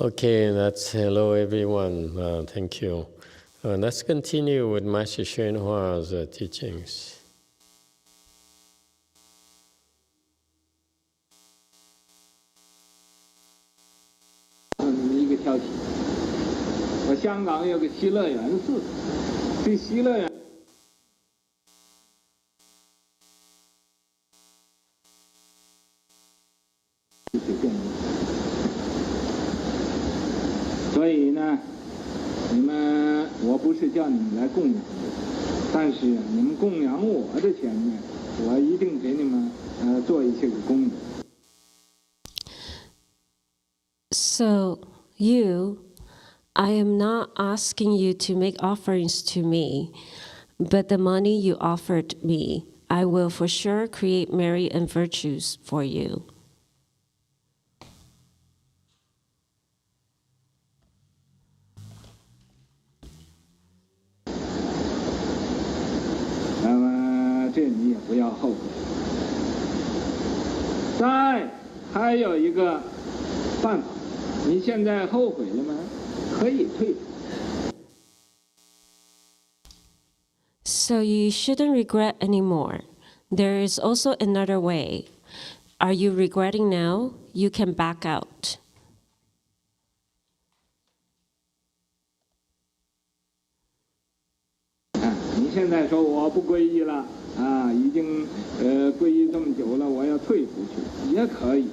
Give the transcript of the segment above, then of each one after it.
Okay, that's hello everyone. Thank you. Let's continue with Master YongHua's teachings. 一个挑起，我香港有个西乐园寺，这西乐园。 所以呢，你们我不是叫你们来供养我，但是你们供养我的钱呢，我一定给你们做一些个功德。 So I am not asking you to make offerings to me, but the money you offered me, I will for sure create merit and virtues for you. 那么这你也不要后悔。再还有一个办法，你现在后悔了吗？可以退出。 So you shouldn't regret anymore. There is also another way. Are you regretting now? You can back out. 你现在说我不皈依了啊，已经皈依这么久了，我要退出去，也可以。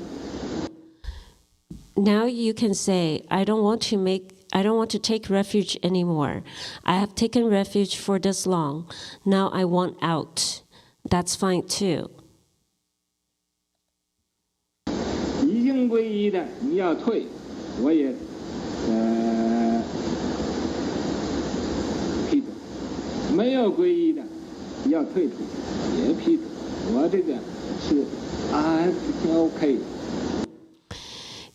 Now you can say, I don't want to take refuge anymore. I have taken refuge for this long. Now I want out. That's fine too. 已经皈依的，你要退，我也批准；没有皈依的，要退出也批准。我这个是OK 的。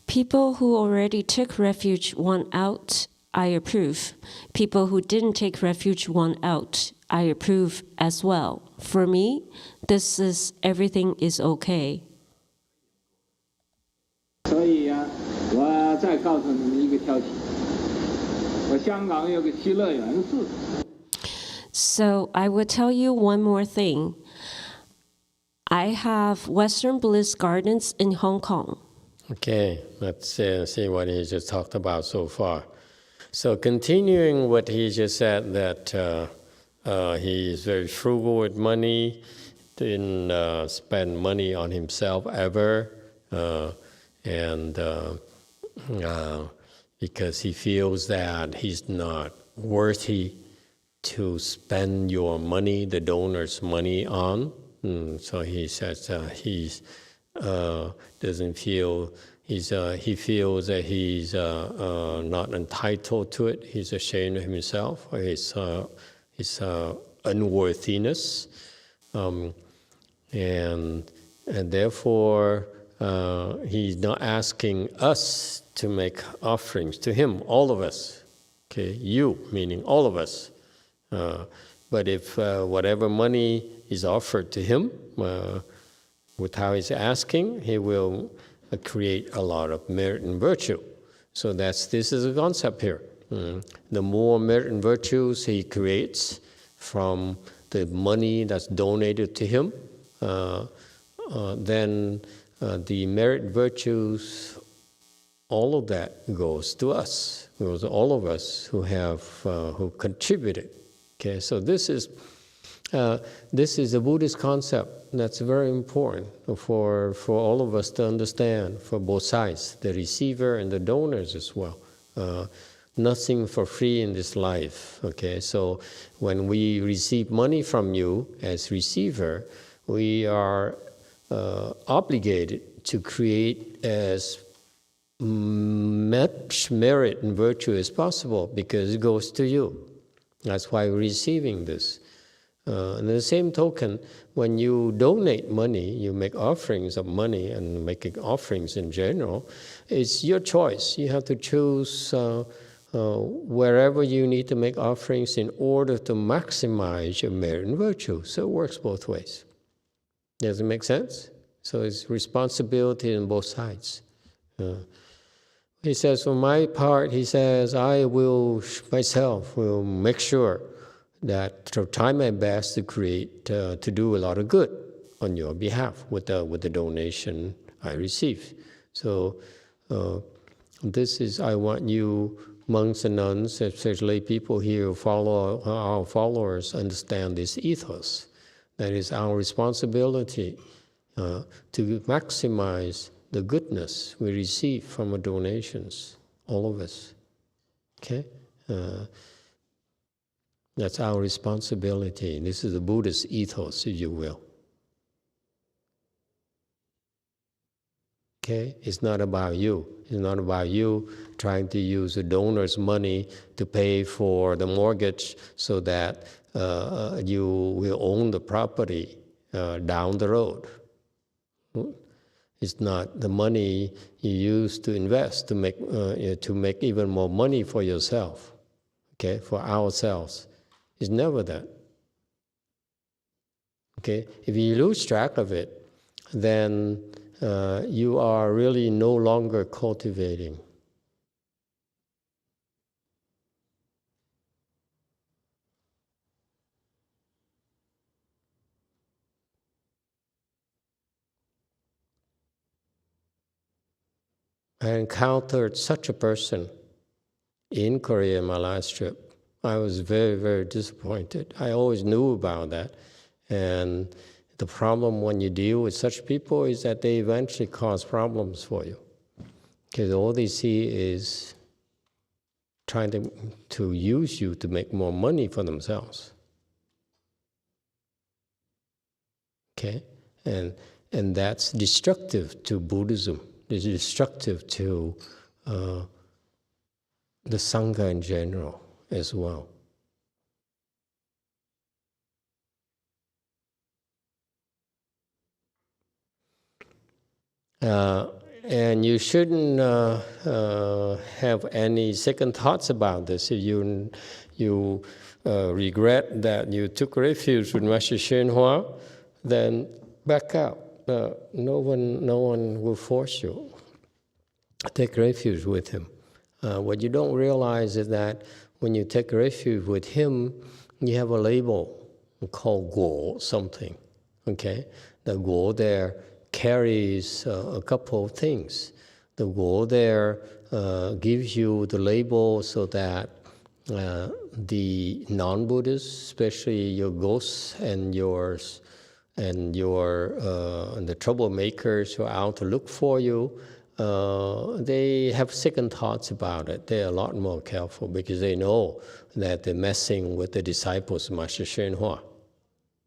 People who already took refuge want out, I approve. People who didn't take refuge want out, I approve as well. For me, everything is okay. 所以呀，我再告诉你们一个消息：我香港有个西乐园寺。 So I will tell you one more thing. I have Western Bliss Gardens in Hong Kong. Okay, let's see what he just talked about so far. So continuing what he just said, that he is very frugal with money, didn't spend money on himself ever, and because he feels that he's not worthy to spend your money, the donor's money on. So he says he's doesn't feel he feels that he's not entitled to it. He's ashamed of himself or his unworthiness, and therefore he's not asking us to make offerings to him, all of us. Okay, you meaning all of us. But if whatever money is offered to him, with how he's asking, he will create a lot of merit and virtue. So this is a concept here. The more merit and virtues he creates from the money that's donated to him, then the merit virtues, all of that goes to us. It goes to all of us who contributed. Okay, so this is a Buddhist concept that's very important for all of us to understand, for both sides, the receiver and the donors as well. Nothing for free in this life. Okay, so when we receive money from you as receiver, we are obligated to create as much merit and virtue as possible because it goes to you. That's why we're receiving this. And the same token, when you donate money, you make offerings of money and making offerings in general, it's your choice. You have to choose wherever you need to make offerings in order to maximize your merit and virtue. So it works both ways. Does it make sense? So it's responsibility on both sides. He says, for my part, he says, I will myself will make sure that to try my best to create, to do a lot of good on your behalf with the donation I receive. So this is, I want you monks and nuns, especially people here who follow our followers, understand this ethos. That is our responsibility to maximize the goodness we receive from our donations, all of us. Okay? That's our responsibility. This is the Buddhist ethos, if you will. Okay? It's not about you. It's not about you trying to use the donor's money to pay for the mortgage so that you will own the property down the road. It's not the money you use to invest to make even more money for yourself, okay, for ourselves. It's never that. Okay, if you lose track of it, then you are really no longer cultivating. I encountered such a person in Korea in my last trip. I was very, very disappointed. I always knew about that. And the problem when you deal with such people is that they eventually cause problems for you. Because all they see is trying to use you to make more money for themselves. Okay? And that's destructive to Buddhism. It's destructive to the Sangha in general as well. And you shouldn't have any second thoughts about this. If you regret that you took refuge with Master YongHua, then back out. No one will force you. Take refuge with him. What you don't realize is that when you take refuge with him, you have a label called Guo something. Okay, the Guo there carries a couple of things. The Guo there gives you the label so that the non-Buddhists, especially your ghosts and yours, and the troublemakers who are out to look for you, they have second thoughts about it. They're a lot more careful because they know that they're messing with the disciples of Master YongHua.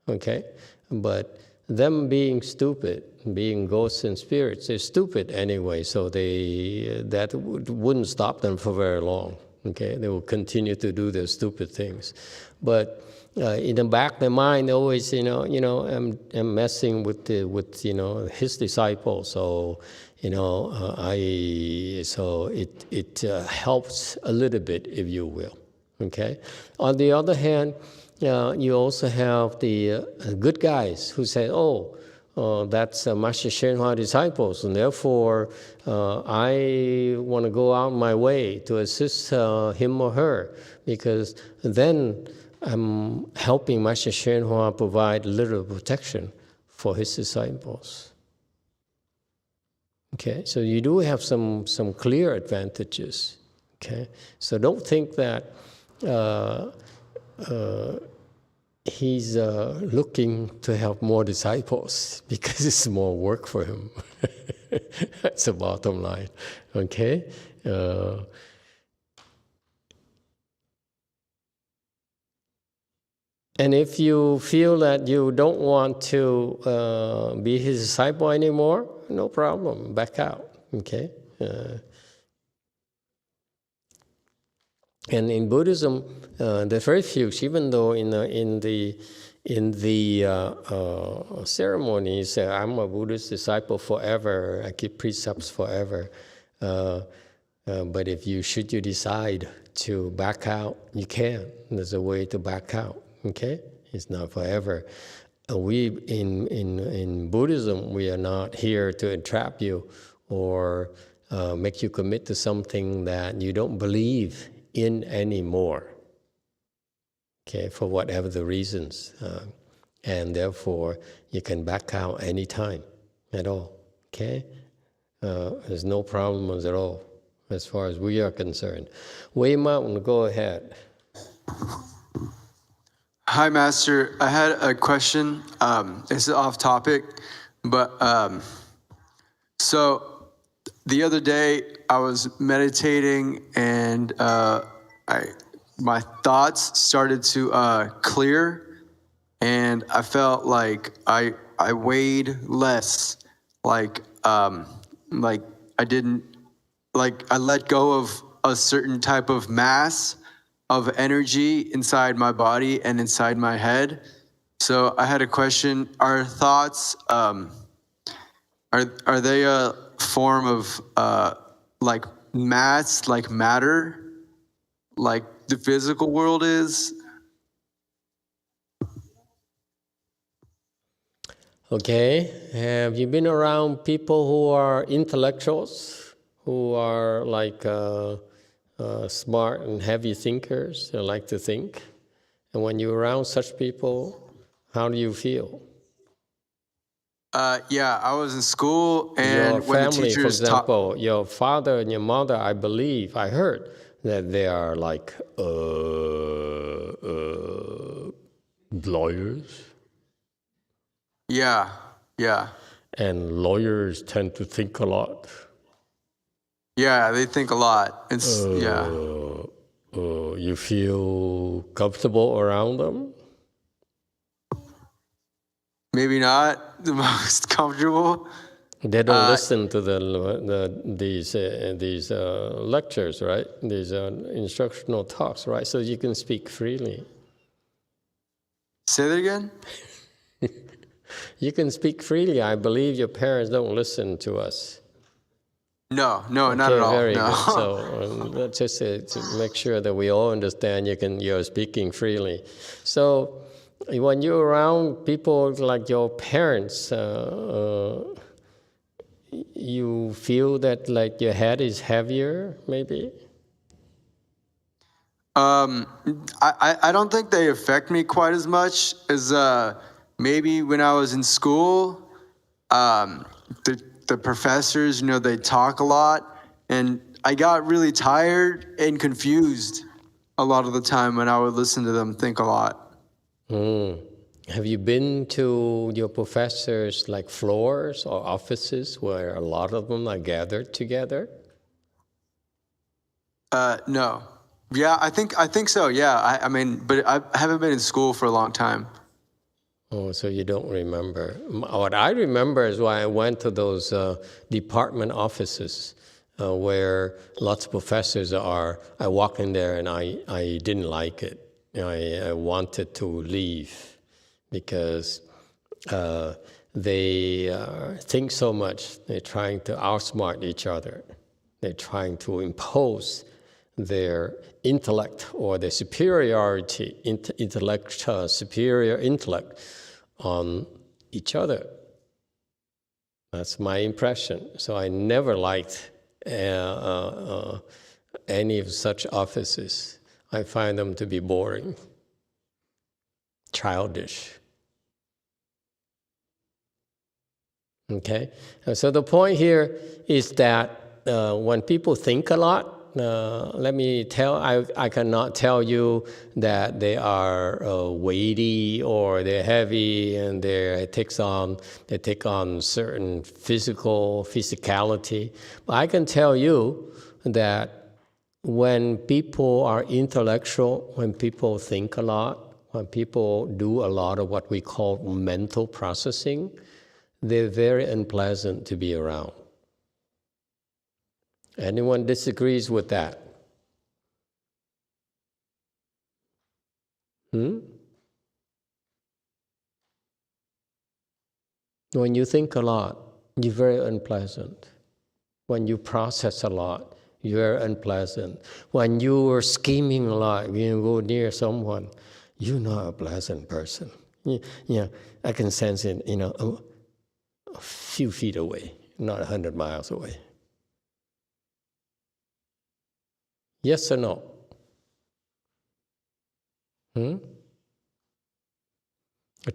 Okay? But them being stupid, being ghosts and spirits, they're stupid anyway, so that wouldn't stop them for very long. Okay? They will continue to do their stupid things. But in the back of their mind, they always, I'm messing with his disciples. So, it helps a little bit, if you will. Okay. On the other hand, you also have the good guys who say, that's Master YongHua disciples, and therefore I want to go out my way to assist him or her, because then I'm helping Master YongHua provide a little protection for his disciples. Okay, so you do have some clear advantages. Okay, so don't think that he's looking to have more disciples because it's more work for him. That's the bottom line. Okay. And if you feel that you don't want to be his disciple anymore, no problem, back out. Okay. And in Buddhism, there's refuge. Even though in the ceremonies, I'm a Buddhist disciple forever. I keep precepts forever. But if you decide to back out, you can. There's a way to back out. Okay, it's not forever. We in Buddhism, we are not here to entrap you or make you commit to something that you don't believe in anymore, okay, for whatever the reasons. And therefore, you can back out anytime at all, okay? There's no problems at all as far as we are concerned. Way Mountain, go ahead. Hi, Master. I had a question. It's off topic, but so the other day I was meditating and my thoughts started to clear, and I felt like I weighed less, like I didn't, like I let go of a certain type of mass of energy inside my body and inside my head. So I had a question: are thoughts are they a form of like mass, like matter, like the physical world is? Okay, have you been around people who are intellectuals, who are like smart and heavy thinkers, they like to think? And when you're around such people, how do you feel? Yeah, I was in school, and Your when the family, for teachers taught, example, your father and your mother, I believe, I heard that they are like lawyers. yeah, And lawyers tend to think a lot. yeah, they think a lot. It's You feel comfortable around them? maybe not the most comfortable. They don't listen to these lectures, right? These instructional talks, right? So you can speak freely. Say that again? You can speak freely. I believe your parents don't listen to us. No, not at all. Very No. good. So let's just to make sure that we all understand you're speaking freely. So when you're around people like your parents, you feel that like your head is heavier, maybe? I don't think they affect me quite as much as maybe when I was in school. The professors, they talk a lot, and I got really tired and confused a lot of the time when I would listen to them think a lot. Have you been to your professors' like floors or offices where a lot of them are gathered together? No. Yeah, I think so. Yeah, I mean, but I haven't been in school for a long time. Oh, so you don't remember. What I remember is when I went to those department offices where lots of professors are. I walked in there and I didn't like it. I wanted to leave because they think so much. They're trying to outsmart each other. They're trying to impose their intellect or their superiority, superior intellect on each other. That's my impression. So I never liked any of such offices. I find them to be boring, childish. Okay? So the point here is that when people think a lot, let me tell, I cannot tell you that they are weighty or they're heavy and they take on certain physicality. But I can tell you that when people are intellectual, when people think a lot, when people do a lot of what we call mental processing, they're very unpleasant to be around. Anyone disagrees with that? When you think a lot, you're very unpleasant. When you process a lot, you're very unpleasant. When you are scheming a lot, you go near someone, you're not a pleasant person. Yeah, I can sense it, a few feet away, not 100 miles away. Yes or no? The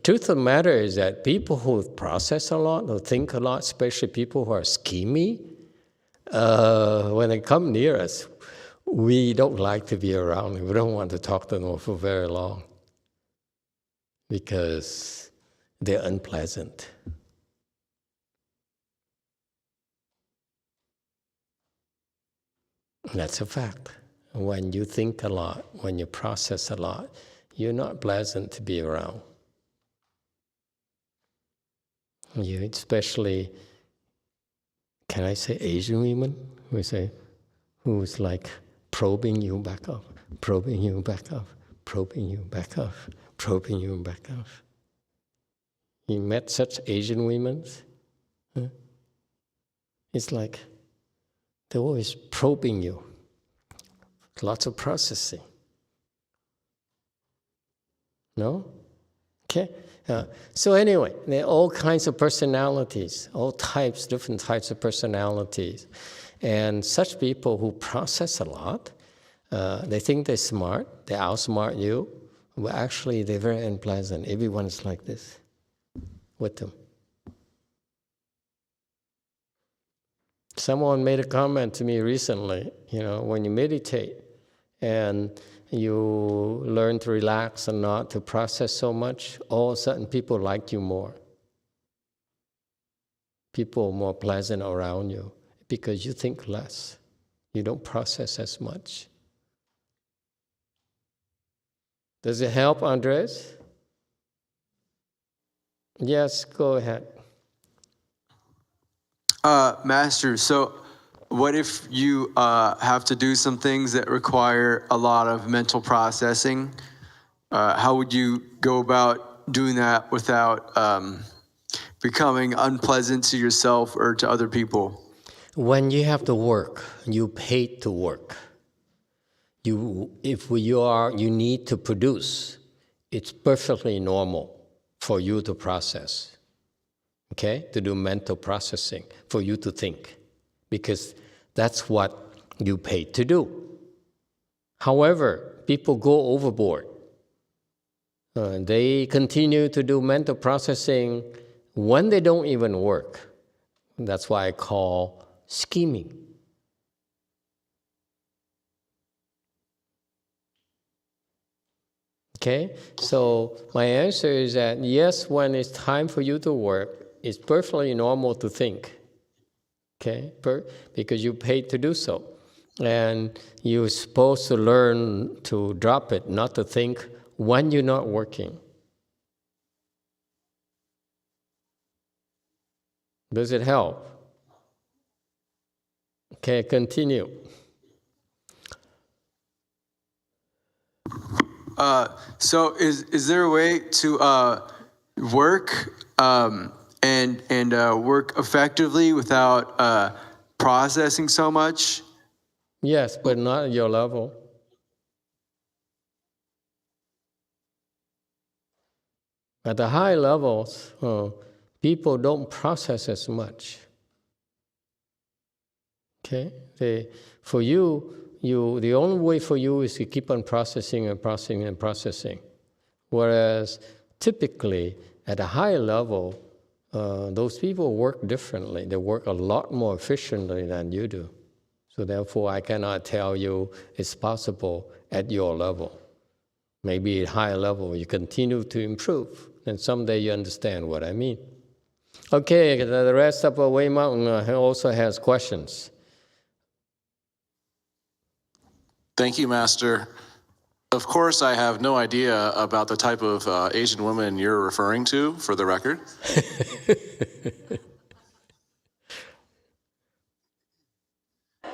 truth of the matter is that people who process a lot, who think a lot, especially people who are schemy, when they come near us, we don't like to be around them. We don't want to talk to them for very long because they're unpleasant. That's a fact. When you think a lot, when you process a lot, you're not pleasant to be around. You, especially, can I say Asian women? We say, who's like probing you back up, probing you back up, probing you back up, probing you back up. You met such Asian women? Huh? It's like they're always probing you. Lots of processing. No? Okay? So anyway, there are all kinds of personalities, all types, different types of personalities. And such people who process a lot, they think they're smart, they outsmart you, but actually they're very unpleasant. Everyone's like this with them. Someone made a comment to me recently, when you meditate and you learn to relax and not to process so much, all of a sudden people like you more. People are more pleasant around you because you think less. You don't process as much. Does it help, Andres? Yes, go ahead. Master, so what if you have to do some things that require a lot of mental processing? How would you go about doing that without becoming unpleasant to yourself or to other people? When you have to work, you paid to work. You need to produce, it's perfectly normal for you to process. Okay, to do mental processing, for you to think, because that's what you paid to do. However, people go overboard. They continue to do mental processing when they don't even work. That's why I call scheming. Okay, so my answer is that yes, when it's time for you to work, it's perfectly normal to think, okay? Because you paid to do so. And you're supposed to learn to drop it, not to think when you're not working. Does it help? Okay, continue. So is there a way to work and work effectively without processing so much? Yes, but not at your level. At the high levels, people don't process as much. Okay, for you, the only way for you is to keep on processing and processing and processing. Whereas typically at a higher level, those people work differently. They work a lot more efficiently than you do. So therefore, I cannot tell you it's possible at your level. Maybe at higher level, you continue to improve, and someday you understand what I mean. Okay, the rest of Wei Mountain also has questions. Thank you, Master. Of course, I have no idea about the type of Asian woman you're referring to, for the record.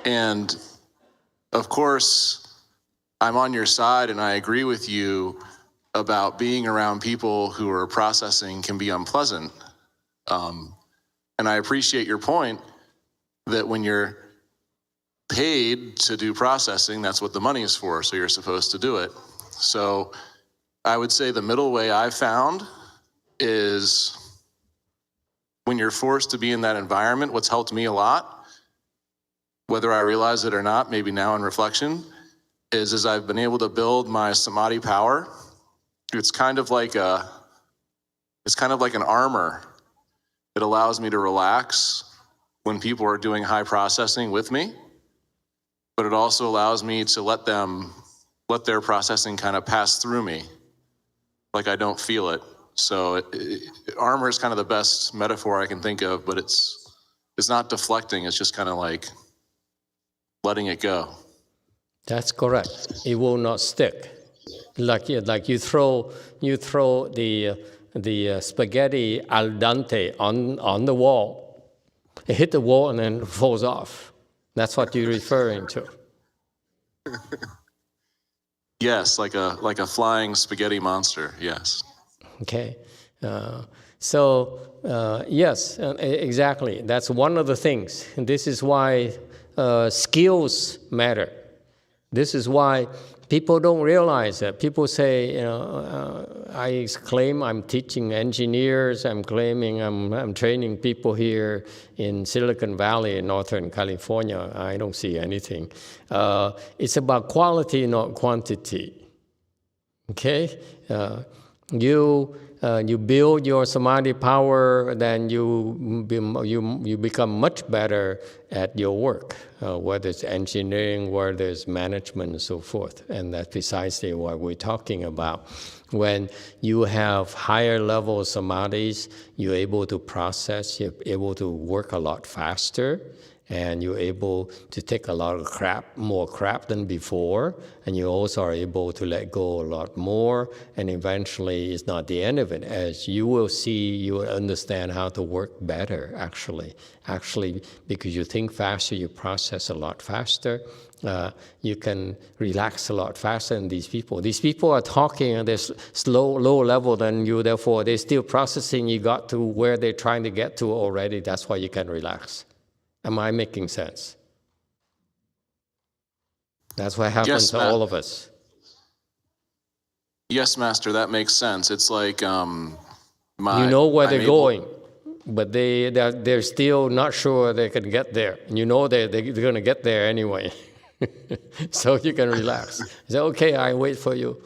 And of course, I'm on your side and I agree with you about being around people who are processing can be unpleasant. And I appreciate your point that when you're paid to do processing, that's what the money is for, so you're supposed to do it. So I would say the middle way I've found is when you're forced to be in that environment, what's helped me a lot, whether I realize it or not, maybe now in reflection, is as I've been able to build my samadhi power, it's kind of like an armor that allows me to relax when people are doing high processing with me, but it also allows me to let their processing kind of pass through me, like I don't feel it. So armor is kind of the best metaphor I can think of, but it's not deflecting. It's just kind of like letting it go. That's correct. It will not stick. Like you throw the spaghetti al dente on the wall. It hit the wall and then falls off. That's what you're referring to. Yes, like a flying spaghetti monster. Yes. Okay. Yes, exactly. That's one of the things. And this is why skills matter. This is why people don't realize that. People say, I claim I'm teaching engineers. I'm claiming I'm training people here in Silicon Valley in Northern California. I don't see anything. It's about quality, not quantity. Okay? You build your samadhi power, then you become much better at your work, whether it's engineering, whether it's management, and so forth. And that's precisely what we're talking about. When you have higher level samadhis, you're able to process, you're able to work a lot faster, and you're able to take a lot of more crap than before, and you also are able to let go a lot more, and eventually it's not the end of it. As you will see, you will understand how to work better, actually, because you think faster, you process a lot faster, you can relax a lot faster than these people. These people are talking at this lower level than you, therefore they're still processing. You got to where they're trying to get to already, that's why you can relax. Am I making sense? That's what happens to all of us. Yes, Master, that makes sense. It's like you know where they're going, but they're still not sure they can get there. And you know they're going to get there anyway. So you can relax. Say, okay, I wait for you.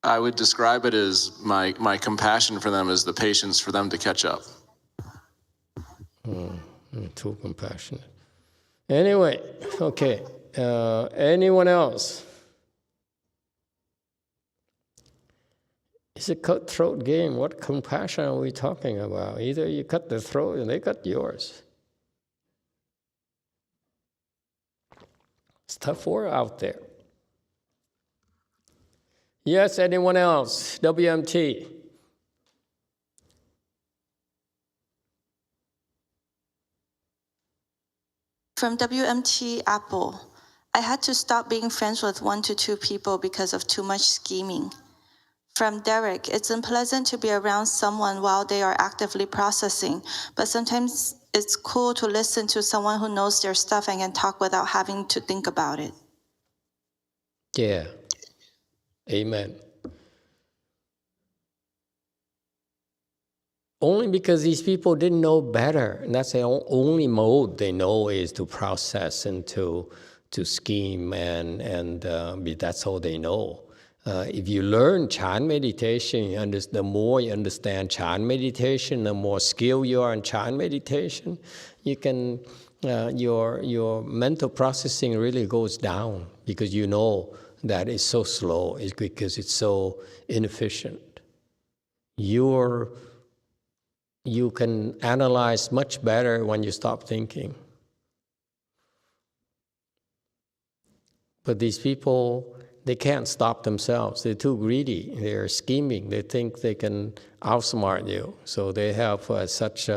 I would describe it as my compassion for them is the patience for them to catch up. Too compassionate. Anyway, okay. Anyone else? It's a cutthroat game. What compassion are we talking about? Either you cut their throat and they cut yours. It's tough war out there. Yes, anyone else? WMT. From WMT Apple, I had to stop being friends with 1 to 2 people because of too much scheming. From Derek, it's unpleasant to be around someone while they are actively processing, but sometimes it's cool to listen to someone who knows their stuff and can talk without having to think about it. Yeah. Amen. Only because these people didn't know better. And that's the only mode they know is to process and to scheme, and that's all they know. If you learn Chan meditation, the more you understand Chan meditation, the more skilled you are in Chan meditation, you can your mental processing really goes down, because you know that it's so slow. It's because it's so inefficient. You can analyze much better when you stop thinking. But these people, they can't stop themselves. They're too greedy. They're scheming. They think they can outsmart you. So they have such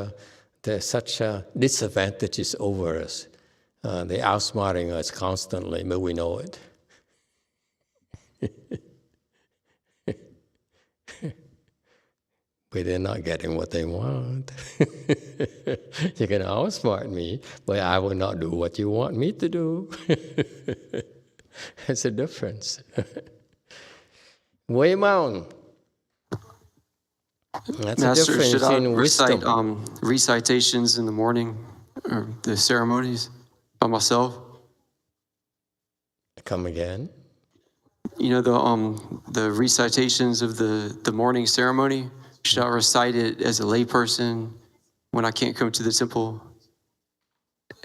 disadvantages over us. They're outsmarting us constantly, but we know it. But they're not getting what they want. You can outsmart me, but I will not do what you want me to do. There's a difference. Wei Maung. That's Master, a difference should I in wisdom. Recitations in the morning, or the ceremonies by myself? Come again? You know, the recitations of the morning ceremony, should I recite it as a layperson when I can't come to the temple,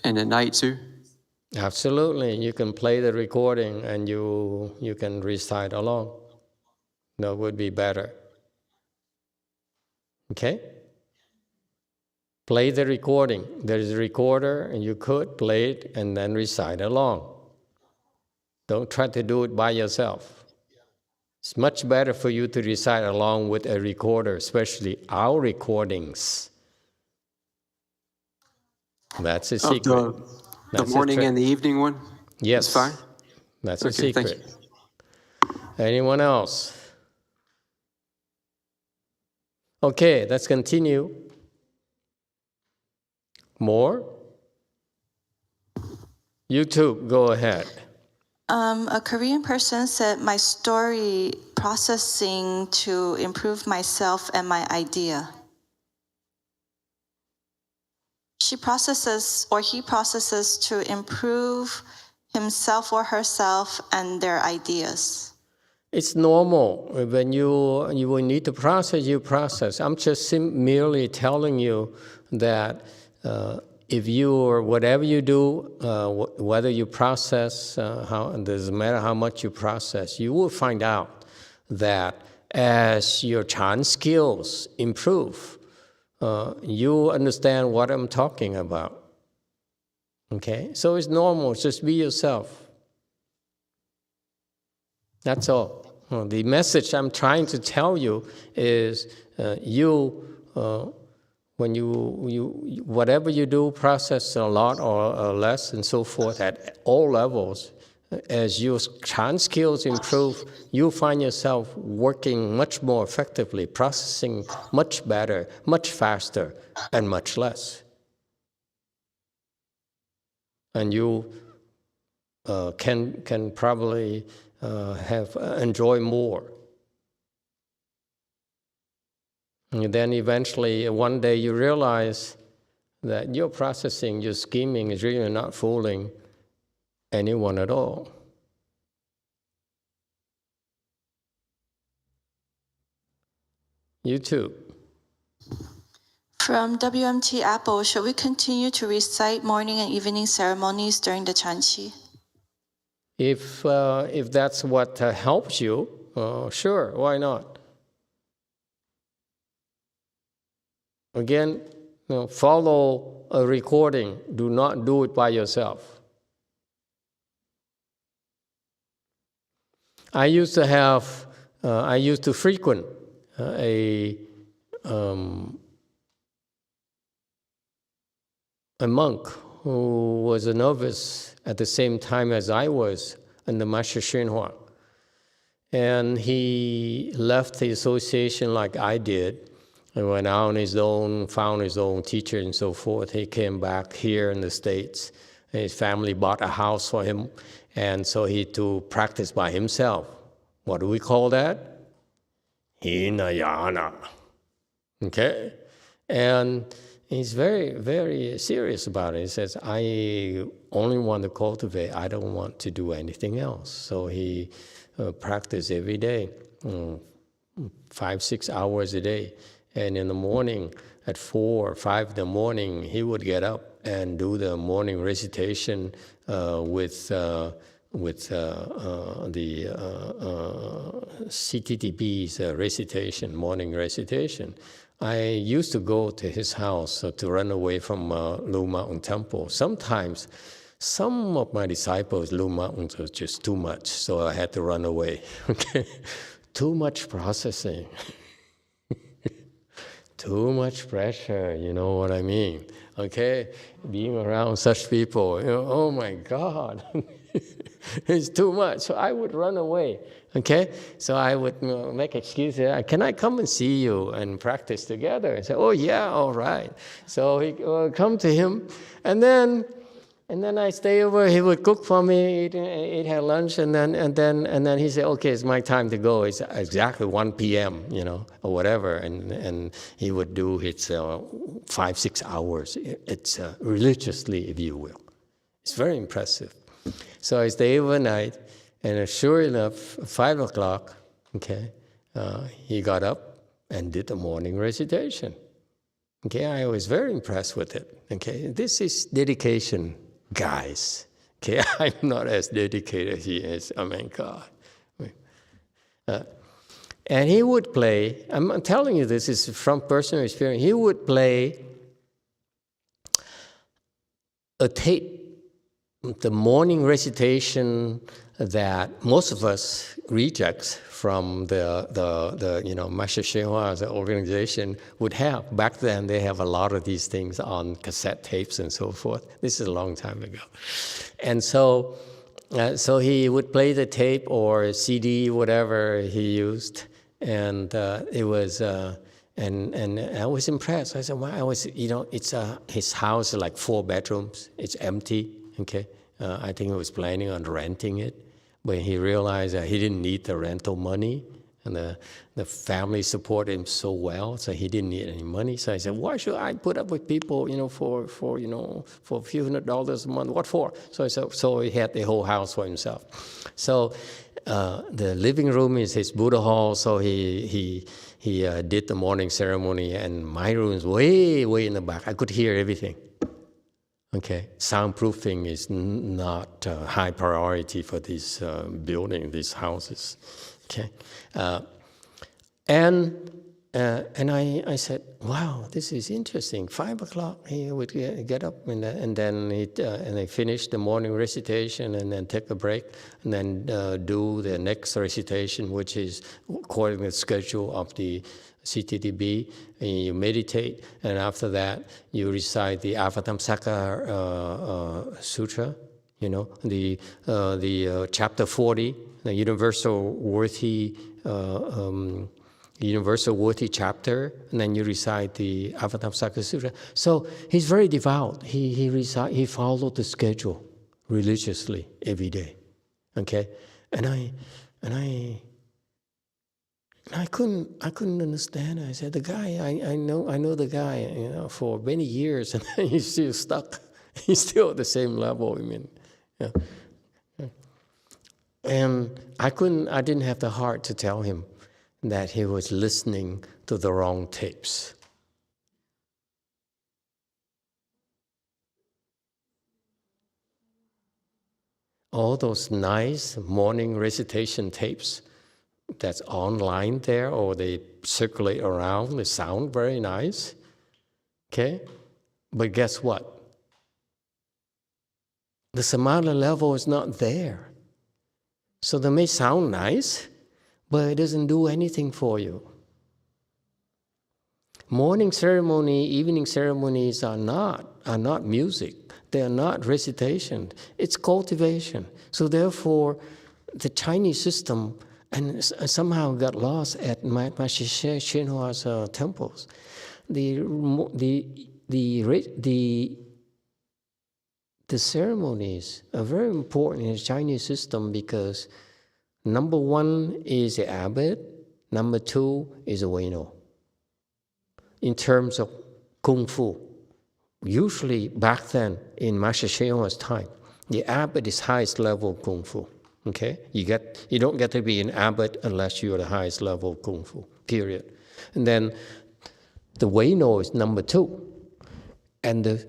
and at night too? Absolutely. You can play the recording and you can recite along. That would be better. Okay? Play the recording. There is a recorder and you could play it and then recite along. Don't try to do it by yourself. It's much better for you to recite along with a recorder, especially our recordings. That's a secret. The morning and the evening one? Yes. That's fine? That's a Okay, thank secret. Anyone else? Okay, let's continue. More? YouTube, go ahead. A Korean person said, my story processing to improve myself and my idea. She processes or he processes to improve himself or herself and their ideas. It's normal. When you will need to process, you process. I'm just merely telling you that if you or whatever you do, whether you process, it doesn't matter how much you process, you will find out that as your Chan skills improve, you understand what I'm talking about. Okay? So it's normal. Just be yourself. That's all. The message I'm trying to tell you is when you whatever you do, process a lot or less and so forth at all levels, as your Chan skills improve, you find yourself working much more effectively, processing much better, much faster, and much less. And you can probably enjoy more. And then eventually, one day you realize that your processing, your scheming is really not fooling anyone at all. You too. From WMT Apple, should we continue to recite morning and evening ceremonies during the Chanqi? If that's what helps you, sure, why not? Again, follow a recording. Do not do it by yourself. I used to frequent a monk who was a novice at the same time as I was in the Master YongHua. And he left the association like I did, and went out on his own, found his own teacher and so forth. He came back here in the States. His family bought a house for him, and so he had to practice by himself. What do we call that? Hinayana. Okay? And he's very, very serious about it. He says, I only want to cultivate. I don't want to do anything else. So he practiced every day, 5-6 hours a day. And in the morning, at 4 or 5 in the morning, he would get up and do the morning recitation with the CTTP's recitation, morning recitation. I used to go to his house to run away from Lu Mountain Temple. Sometimes, some of my disciples, Lu Mountain was just too much, so I had to run away. Okay, too much processing. Too much pressure, you know what I mean? Okay, being around such people, oh my God, it's too much. So I would run away. Okay, so I would make excuses. Can I come and see you and practice together? And say, oh yeah, all right. So he come to him, and then I stay over. He would cook for me, eat had lunch, and then he said, okay, it's my time to go. It's exactly 1 p.m. Or whatever, and he would do his 5-6 hours. It's religiously, if you will. It's very impressive. So I stayed overnight, and sure enough, 5 o'clock, okay, he got up and did the morning recitation. Okay, I was very impressed with it. Okay, this is dedication, guys. Okay, I'm not as dedicated as he is. I mean, God. And he would play, I'm telling you this is from personal experience, he would play a tape, the morning recitation that most of us rejects from the Master YongHua, the organization, would have. Back then, they have a lot of these things on cassette tapes and so forth. This is a long time ago. And so he would play the tape or CD, whatever he used, and it was, and I was impressed. I said, wow, it's his house is like 4 bedrooms. It's empty, okay? I think he was planning on renting it, but he realized that he didn't need the rental money, and the family supported him so well, so he didn't need any money. So I said, why should I put up with people, for a few $100s a month? What for? So he had the whole house for himself. So the living room is his Buddha hall. So he did the morning ceremony, and my room is way in the back. I could hear everything. Okay, soundproofing is not high priority for this building, these houses. Okay, and I said, wow, this is interesting. 5 o'clock, he would get up, and then they finish the morning recitation, and then take a break, and then do the next recitation, which is according to the schedule of the CTDB, and you meditate, and after that, you recite the Avatamsaka Sutra, the chapter 40, the universal worthy chapter, and then you recite the Avatamsaka Sutra. So he's very devout. He followed the schedule religiously every day. Okay, and I couldn't understand it. I said, the guy, I know the guy, for many years, and he's still stuck. He's still at the same level. I mean, yeah. And I didn't have the heart to tell him that he was listening to the wrong tapes. All those nice morning recitation tapes that's online there, or they circulate around, they sound very nice, okay? But guess what? The samadhi level is not there. So they may sound nice, but it doesn't do anything for you. Morning ceremony, evening ceremonies are not music. They are not recitation. It's cultivation. So therefore, the Chinese system and somehow got lost at Master YongHua's temples. The ceremonies are very important in the Chinese system because number 1 is the abbot, number 2 is a Weino. In terms of Kung Fu, usually back then in Master YongHua's time, the abbot is highest level of Kung Fu. Okay, you don't get to be an abbot unless you're the highest level of Kung Fu. Period. And then the Weino is number 2, and the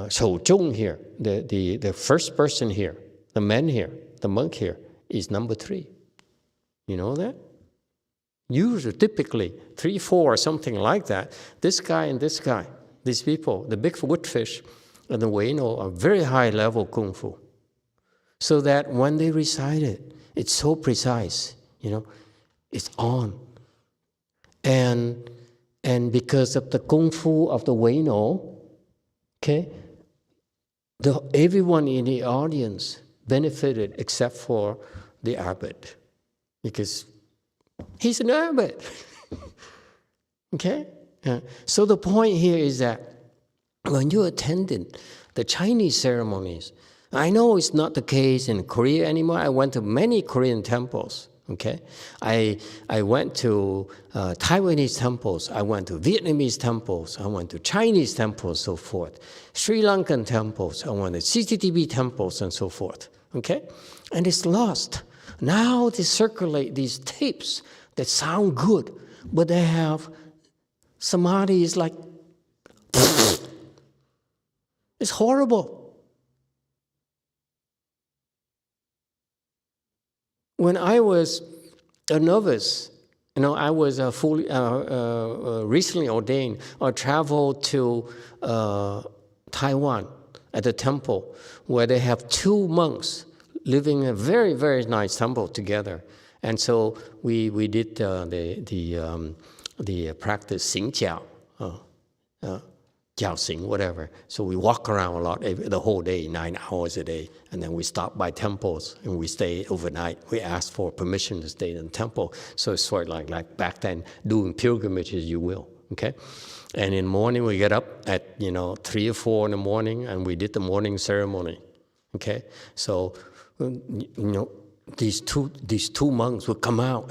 Shou Zhong here, the first person here, the man here, the monk here, is number 3. You know that? Usually, typically, 3, 4, something like that. This guy and this guy, these people, the big woodfish and the Weino are very high level Kung Fu. So that when they recite it, it's so precise, it's on. And because of the Kung Fu of the Weino, okay, everyone in the audience benefited except for the abbot, because he's an abbot. Okay? So the point here is that when you attended the Chinese ceremonies, I know it's not the case in Korea anymore. I went to many Korean temples, Okay, I went to Taiwanese temples, I went to Vietnamese temples, I went to Chinese temples, so forth, Sri Lankan temples, I went to CCTV temples, and so forth. Okay, and it's lost. Now they circulate these tapes that sound good, but they have samadhi is like, it's horrible. When I was a novice, I was fully recently ordained. I traveled to Taiwan at a temple where they have 2 monks living in a very, very nice temple together. And so we did the practice 行脚, 脚行, whatever. So we walk around a lot the whole day, 9 hours a day, and then we stop by temples and we stay overnight. We ask for permission to stay in the temple. So it's sort of like back then doing pilgrimages, you will. Okay, and in the morning we get up at 3 or 4 in the morning and we did the morning ceremony. Okay, so these two monks would come out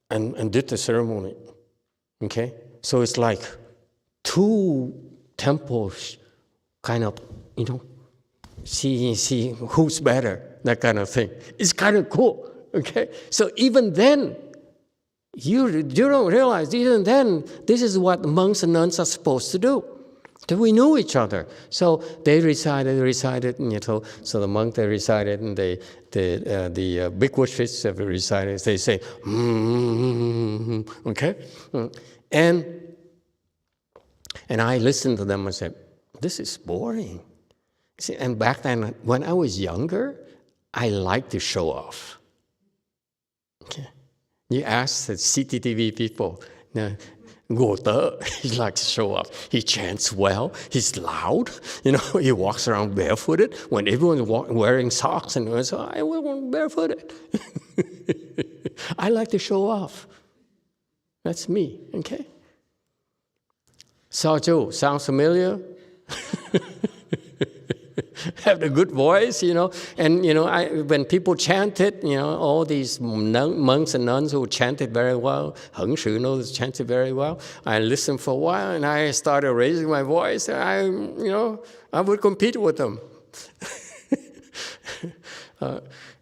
and did the ceremony. Okay, so it's like 2 temples kind of, see who's better, that kind of thing. It's kind of cool, okay? So even then, you don't realize, even then, this is what monks and nuns are supposed to do. That we knew each other. So they recited, so the monk, they recited, and the big witches have recited, they say, okay? And I listened to them and said, this is boring. See, and back then, when I was younger, I liked to show off. Okay. You ask the CCTV people, he likes to show off. He chants well, he's loud, he walks around barefooted when everyone's wearing socks, and so I was barefooted. I like to show off. That's me, okay? Sao sounds familiar? Have a good voice, and when people chanted, all these monks and nuns who chanted very well, Heng Shi knows chanted very well. I listened for a while, and I started raising my voice. And I would compete with them.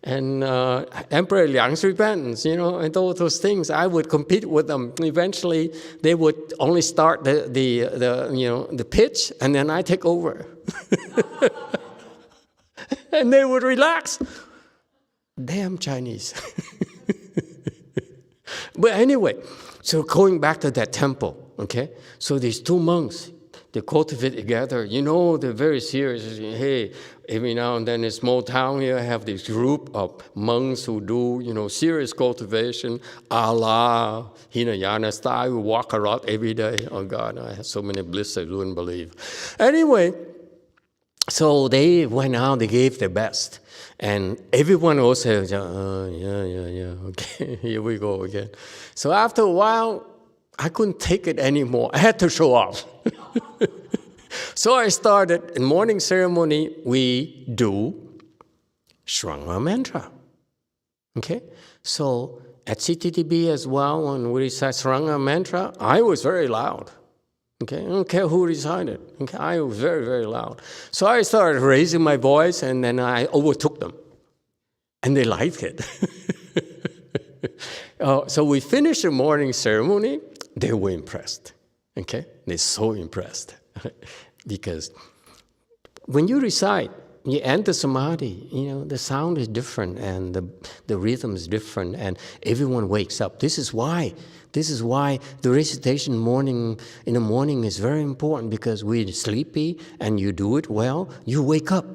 And Emperor Liang's repentance, and all those things, I would compete with them. Eventually, they would only start the pitch, and then I take over. And they would relax. Damn Chinese. But anyway, so going back to that temple, okay? So these 2 monks, they cultivate together. They're very serious. Hey, every now and then in a small town here, I have this group of monks who do, serious cultivation, a la Hinayana style. We walk around every day. Oh God, I have so many blisters, you wouldn't believe. Anyway, so they went out, they gave their best. And everyone also said, yeah, okay, here we go again. So after a while, I couldn't take it anymore. I had to show off. So I started, in morning ceremony, we do Shranga mantra. Okay? So at CTTB as well, when we recite Shranga mantra, I was very loud. Okay, I don't care who recited. Okay, I was very, very loud. So I started raising my voice, and then I overtook them. And they liked it. So we finished the morning ceremony. They were impressed. Okay, they're so impressed. Because when you recite, you enter samadhi, the sound is different, and the rhythm is different, and everyone wakes up. This is why the recitation in the morning is very important, because we're sleepy and you do it well, you wake up,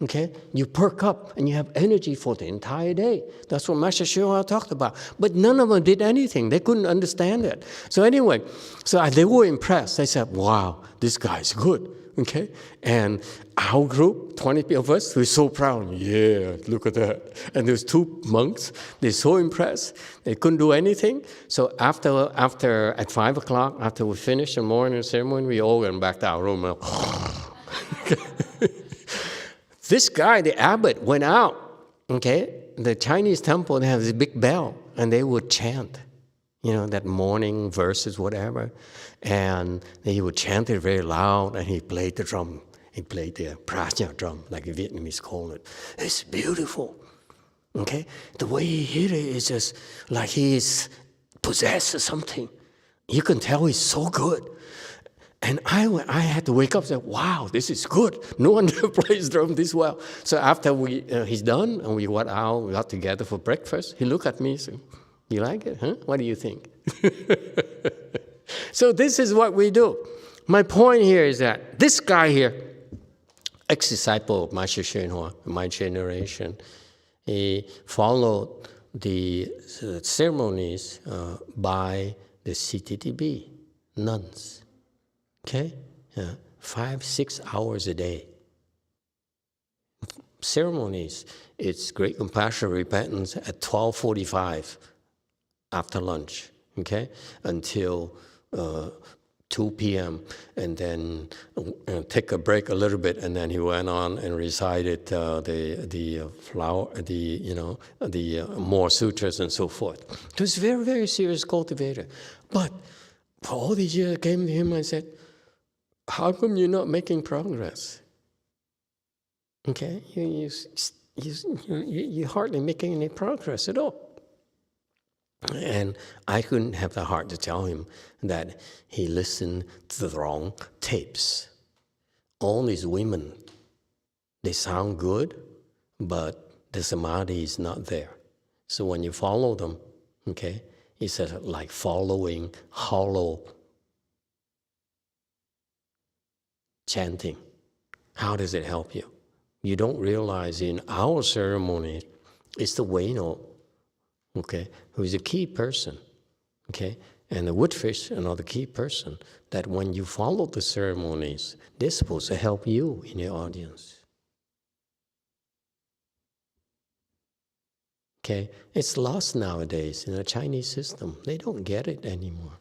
okay? You perk up and you have energy for the entire day. That's what Master Shua talked about. But none of them did anything. They couldn't understand it. So anyway, they were impressed. They said, wow, this guy's good. Okay? And our group, 20 of us, we're so proud. Yeah, look at that. And there's 2 monks. They're so impressed. They couldn't do anything. So after at 5 o'clock, after we finished the morning ceremony, we all went back to our room. This guy, the abbot, went out. Okay, the Chinese temple, they have this big bell, and they would chant, that morning verses, whatever, and he would chant it very loud, and he played the drum. He played the praja drum, like the Vietnamese call it. It's beautiful. Okay, the way he hit it is just like he is possessed of something. You can tell he's so good. And I had to wake up and say, wow, this is good. No one plays drum this well. So after he's done and we went out, we got together for breakfast, he looked at me and said, you like it, huh? What do you think? So this is what we do. My point here is that this guy here, ex-disciple of Master YongHua, my generation, he followed the ceremonies by the CTTB nuns. Okay, 5-6 hours a day. Ceremonies, it's Great Compassion Repentance at 12:45 after lunch. Okay, until 2 p.m. and then take a break a little bit, and then he went on and recited the more sutras and so forth. It was very, very serious cultivator. But for all these years, I came to him and said, how come you're not making progress? Okay, you're hardly making any progress at all. And I couldn't have the heart to tell him that he listened to the wrong tapes. All these women, they sound good, but the samadhi is not there. So when you follow them, okay, it's like following hollow chanting. How does it help you? You don't realize in our ceremony, it's the Weno, okay, who is a key person, okay, and the woodfish, another key person, that when you follow the ceremonies, they're supposed to help you in your audience. Okay, it's lost nowadays in the Chinese system. They don't get it anymore.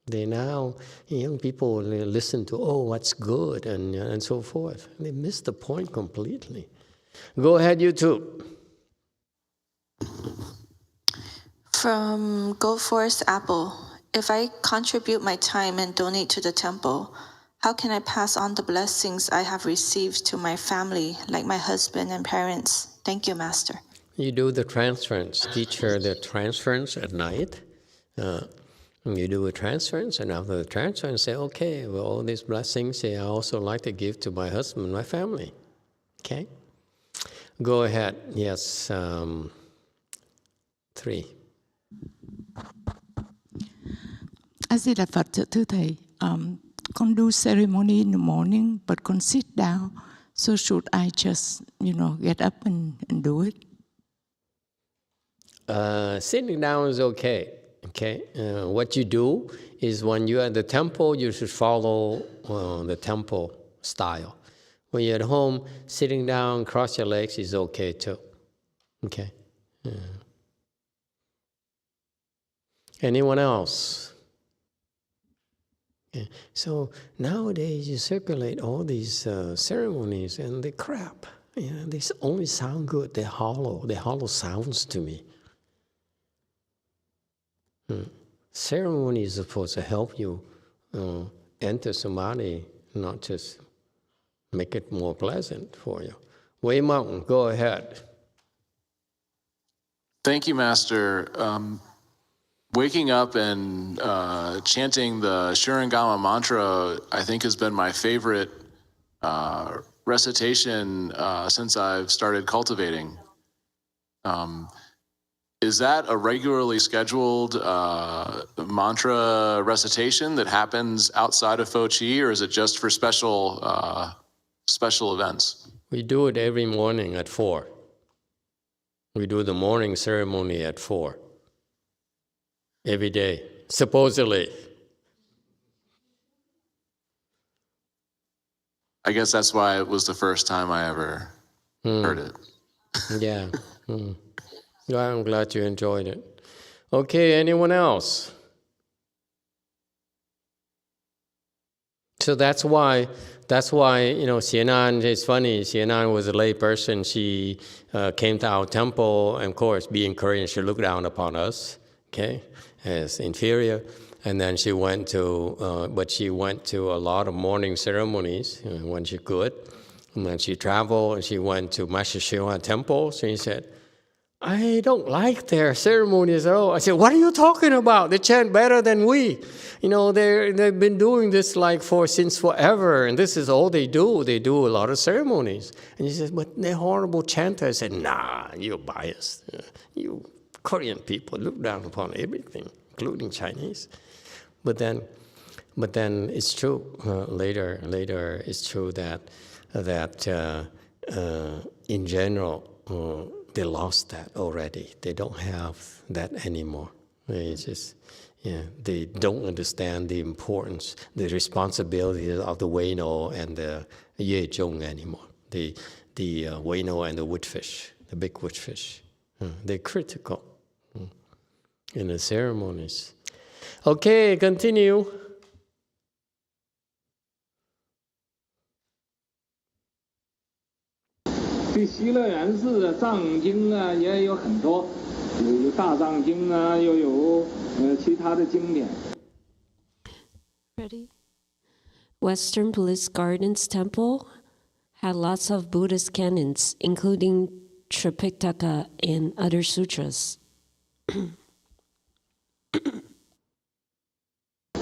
They now, young people listen to, what's good, and so forth. They miss the point completely. Go ahead, you two. From Go Forest Apple, if I contribute my time and donate to the temple, how can I pass on the blessings I have received to my family, like my husband and parents? Thank you, Master. You do the transference. Teach her the transference at night. You do a transference, and after the transference, say, okay, well, all these blessings, I also like to give to my husband and my family. Okay? Go ahead. Yes, 3. A Di Đà Phật, thưa Thầy, con do ceremony in the morning, but con sit down. So should I just, get up and do it? Sitting down is okay. Okay. What you do is when you're at the temple, you should follow the temple style. When you're at home, sitting down, cross your legs is okay too. Okay. Anyone else? Okay. So nowadays you circulate all these ceremonies and they're crap. They only sound good. They're hollow sounds to me. Ceremony is supposed to help you enter samadhi, not just make it more pleasant for you. Wei Mountain, go ahead. Thank you, Master. Waking up and chanting the Shurangama mantra, I think, has been my favorite recitation since I've started cultivating. Is that a regularly scheduled mantra recitation that happens outside of Fo Chi, or is it just for special events? We do it every morning at 4. We do the morning ceremony at 4. Every day, supposedly. I guess that's why it was the first time I ever heard it. Yeah. Well, I'm glad you enjoyed it. Okay, anyone else? So that's why that's why, Xienan, it's funny, Xienan was a lay person. She came to our temple, and of course, being Korean, she looked down upon us, okay, as inferior. And then she went to, a lot of morning ceremonies when she could. And then she traveled, and she went to Master Hsuan temple. So she said, I don't like their ceremonies at all. I said, what are you talking about? They chant better than we. They've been doing this since forever, and this is all they do. They do a lot of ceremonies. And she says, but they're horrible chanters. I said, nah, you're biased. You Korean people look down upon everything, including Chinese. But then it's true. Later, it's true that in general, they lost that already. They don't have that anymore. They don't understand the importance, the responsibilities of the Weno and the Yezhong anymore. The Weno and the woodfish, the big woodfish. They're critical in the ceremonies. Okay, continue.这西乐园寺的藏经啊也有很多，有大藏经啊，又有其他的经典。Ready? Western Bliss Gardens Temple had lots of Buddhist canons, including Tripitaka and other sutras.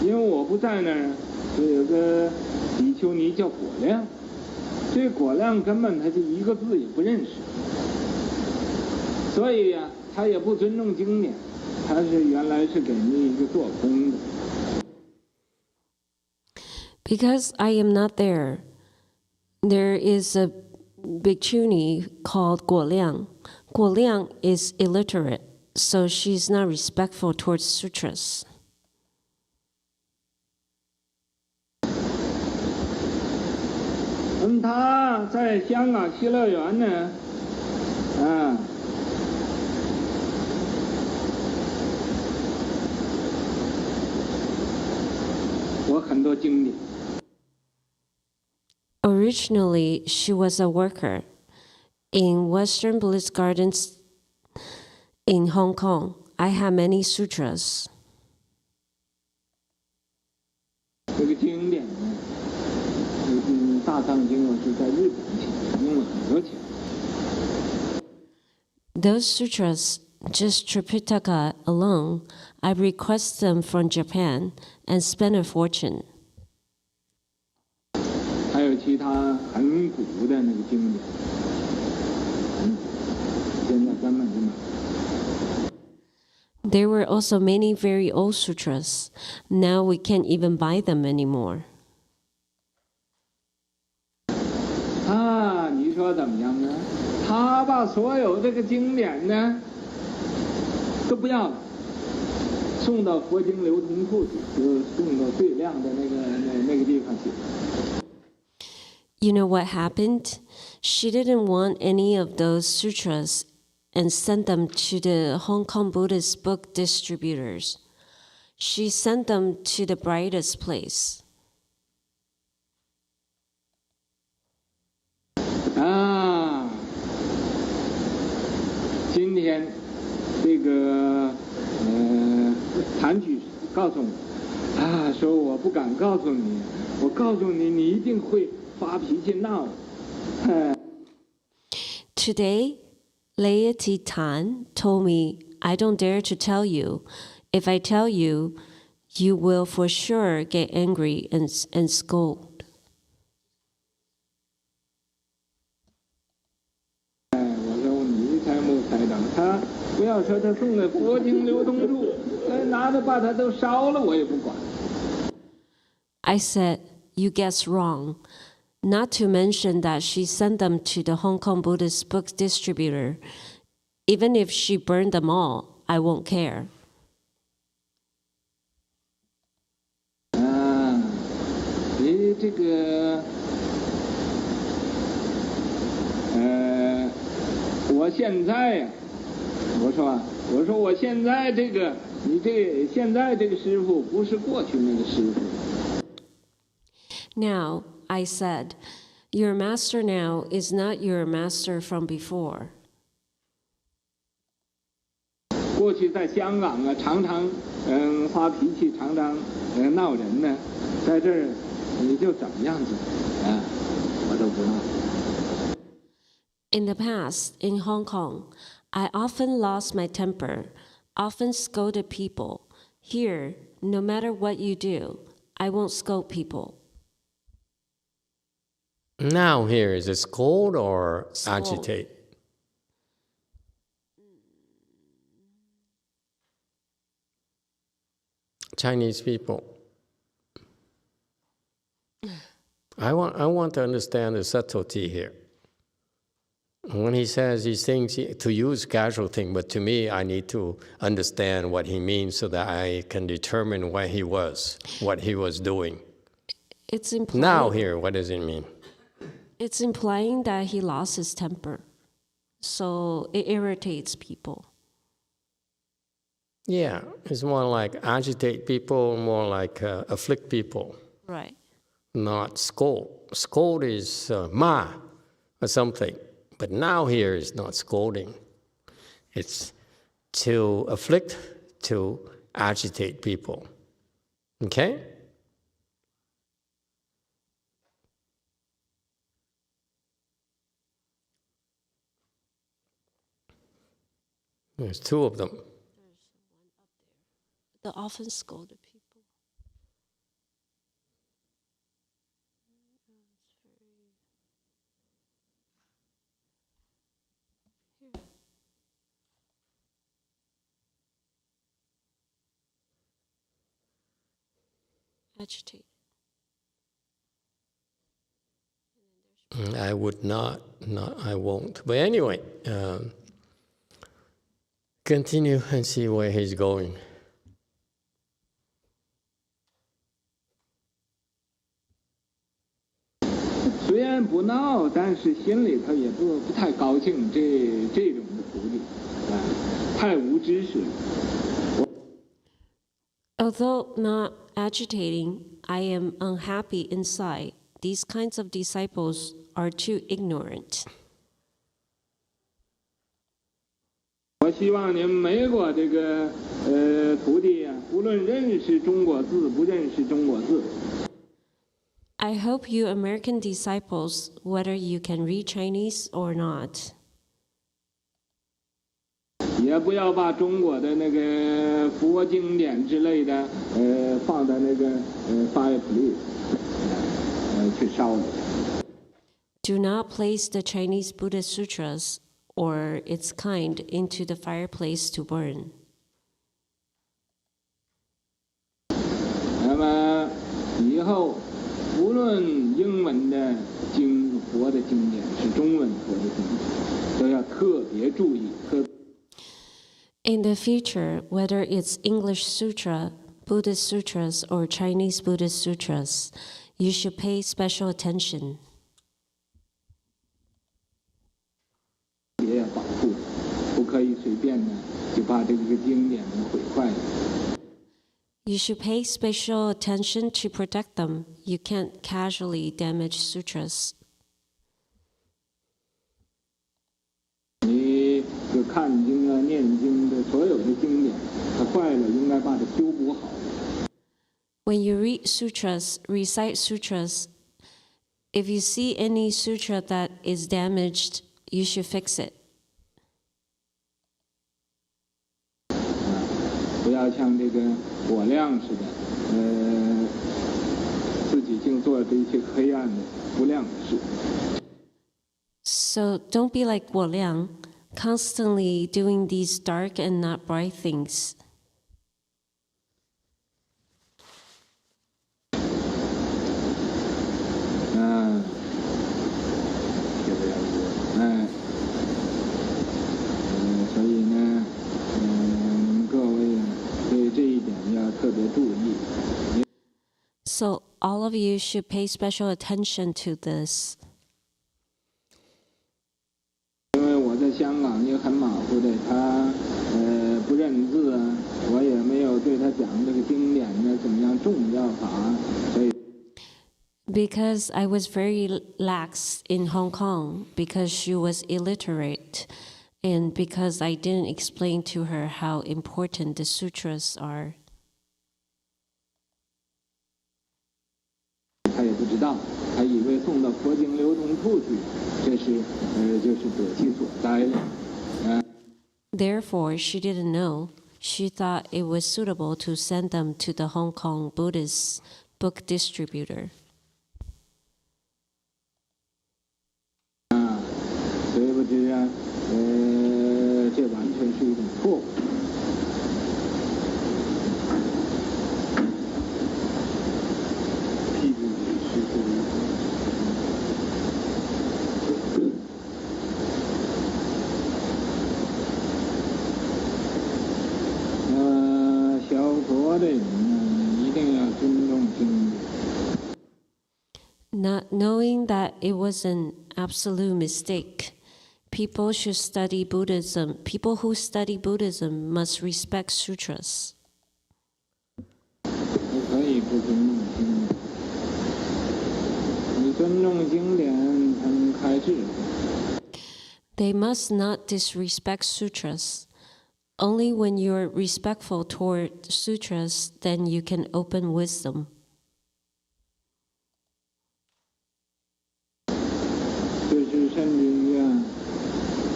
因为我不在那儿，就有个比丘尼叫果亮。这果亮根本他就一个字也不认识，所以呀，他也不尊重经典，他是原来是给那一个做工的。Because I am not there, there is a bhikkhuni called Guo Liang. Guo Liang is illiterate, so she's not respectful towards sutras. 他在香港西乐园呢，我很多经典。Originally, she was a worker in Western Bliss Gardens in Hong Kong. I have many sutras. 这个经典呢，大藏经我是在日本请，用了很多钱。Those sutras, just Tripitaka alone, I request them from Japan and spend a fortune. 还有其他很古的那个经典，现在根本就没有。 There were also many very old sutras. Now we can't even buy them anymore. 你说怎么样呢？他把所有这个经典呢都不要了，送到佛经流通处去，就送到最亮的那个地方去。You know what happened? She didn't want any of those sutras and sent them to the Hong Kong Buddhist book distributors. She sent them to the brightest place. 今天这个谭居士告诉我，说我不敢告诉你，我告诉你，你一定会发脾气闹。Today, Laity Tan told me, I don't dare to tell you. If I tell you, you will for sure get angry and scold. 我说你才没猜到，他不要说他送给佛经流通处，拿着把它都烧了，我也不管。I said, you guess wrong. Not to mention that she sent them to the Hong Kong Buddhist book distributor. Even if she burned them all, I won't care. 这个，我现在呀，我说我现在这个，你这现在这个师傅不是过去那个师傅。Now, I said, "Your master now is not your master from before." 过去在香港啊，常常发脾气，常常闹人呢，在这儿你就怎么样子啊，我都不闹。 In the past, in Hong Kong, I often lost my temper, often scolded people. Here, no matter what you do, I won't scold people. Now here, is it scold or Scold. agitate? Chinese people. I want to understand the subtlety here. When he says these things, to use casual thing, but to me, I need to understand what he means so that I can determine where he was, what he was doing. It's implying, Now here, what does it mean? It's implying that he lost his temper. So it irritates people. Yeah, it's more like agitate people, more like afflict people, Right. not scold. Scold is ma or something, but now here is not scolding. It's to afflict, to agitate people. Okay? There's two of them. They often scolded people. Agitate. I would not, I won't. But anyway, continue and see where he's going. 虽然不闹，但是心里头也不太高兴。这种的徒弟，啊，太无知识了。 Although not agitating, I am unhappy inside. These kinds of disciples are too ignorant. 我希望你们美国这个徒弟啊，无论认识中国字不认识中国字。 I hope you American disciples, whether you can read Chinese or not, 也不要把中国的那个佛经典之类的，放在那个fireplace，去烧了。 do not place the Chinese Buddhist sutras or its kind into the fireplace to burn. 那么以后，无论英文的佛的经典是中文佛的经典，都要特别注意。 In the future, whether it's English sutra, Buddhist sutras, or Chinese Buddhist sutras, you should pay special attention. 也要保护，不可以随便的就把这个经典呢毁坏了。 You should pay special attention to protect them. You can't casually damage sutras. 你就看经啊、念经的所有的经典，它坏了，应该把它修补好。 When you read sutras, recite sutras, if you see any sutra that is damaged, you should fix it. 不要像这个我亮似的，自己竟做这些黑暗的、不亮的事。 So don't be like Guo Liang, constantly doing these dark and not bright things. 这个样子，所以呢，你们各位对这一点要特别注意。 So all of you should pay special attention to this. 因为我在香港也很马虎的，他不认字啊，我也没有对他讲这个经典的怎么样重要法，所以。Because I was very lax in Hong Kong because she was illiterate and because I didn't explain to her how important the sutras are. 他也不知道，他以为送到佛经流通处去，这是就是得其所哉了。Therefore, she didn't know. She thought it was suitable to send them to the Hong Kong Buddhist book distributor. 殊不知啊，这完全是一种错误。批评是小佛的人呢，一定要尊重经典。 Not knowing that it was an absolute mistake, people should study Buddhism. People who study Buddhism must respect sutras. 不可以不尊重经典，你尊重经典才能开智慧。 They must not disrespect sutras. Only when you're respectful toward sutras, then you can open wisdom. 就是甚至于啊，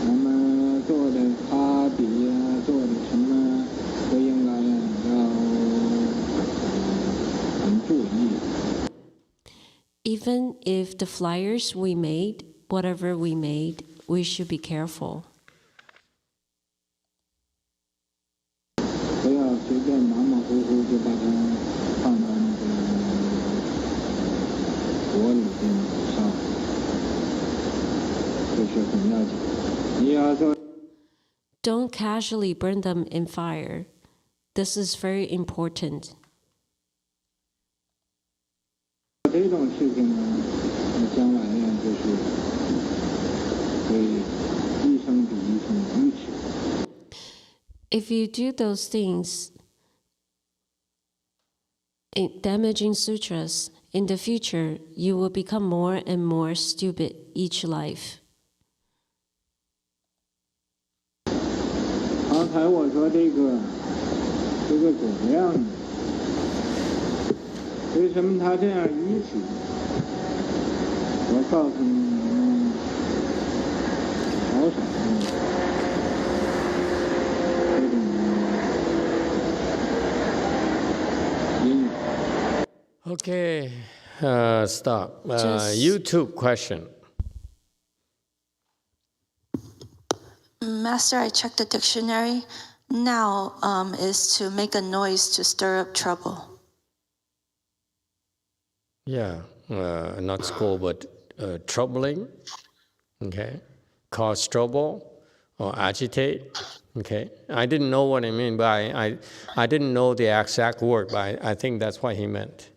我们做的发笔啊，做的什么，都应该要很注意。 Even if the flyers we made, whatever we made, we should be careful. 不要随便马马虎虎就把它放到那个火里边烧，这是很要紧。你要说 Don't casually burn them in fire. This is very important. 这种事情呢，将来呢就是会一生比一生愚痴。 If you do those things, damaging sutras, in the future, you will become more and more stupid each life. 刚才我说这个总量，为什么他这样愚痴？我告诉你们，少少这种因缘。 Okay, stop. Just- YouTube question. Master, I checked the dictionary. Now is to make a noise to stir up trouble. Yeah, not scold, but troubling. Okay, cause trouble or agitate. Okay, I didn't know what I mean, but I didn't know the exact word, but I think that's what he meant.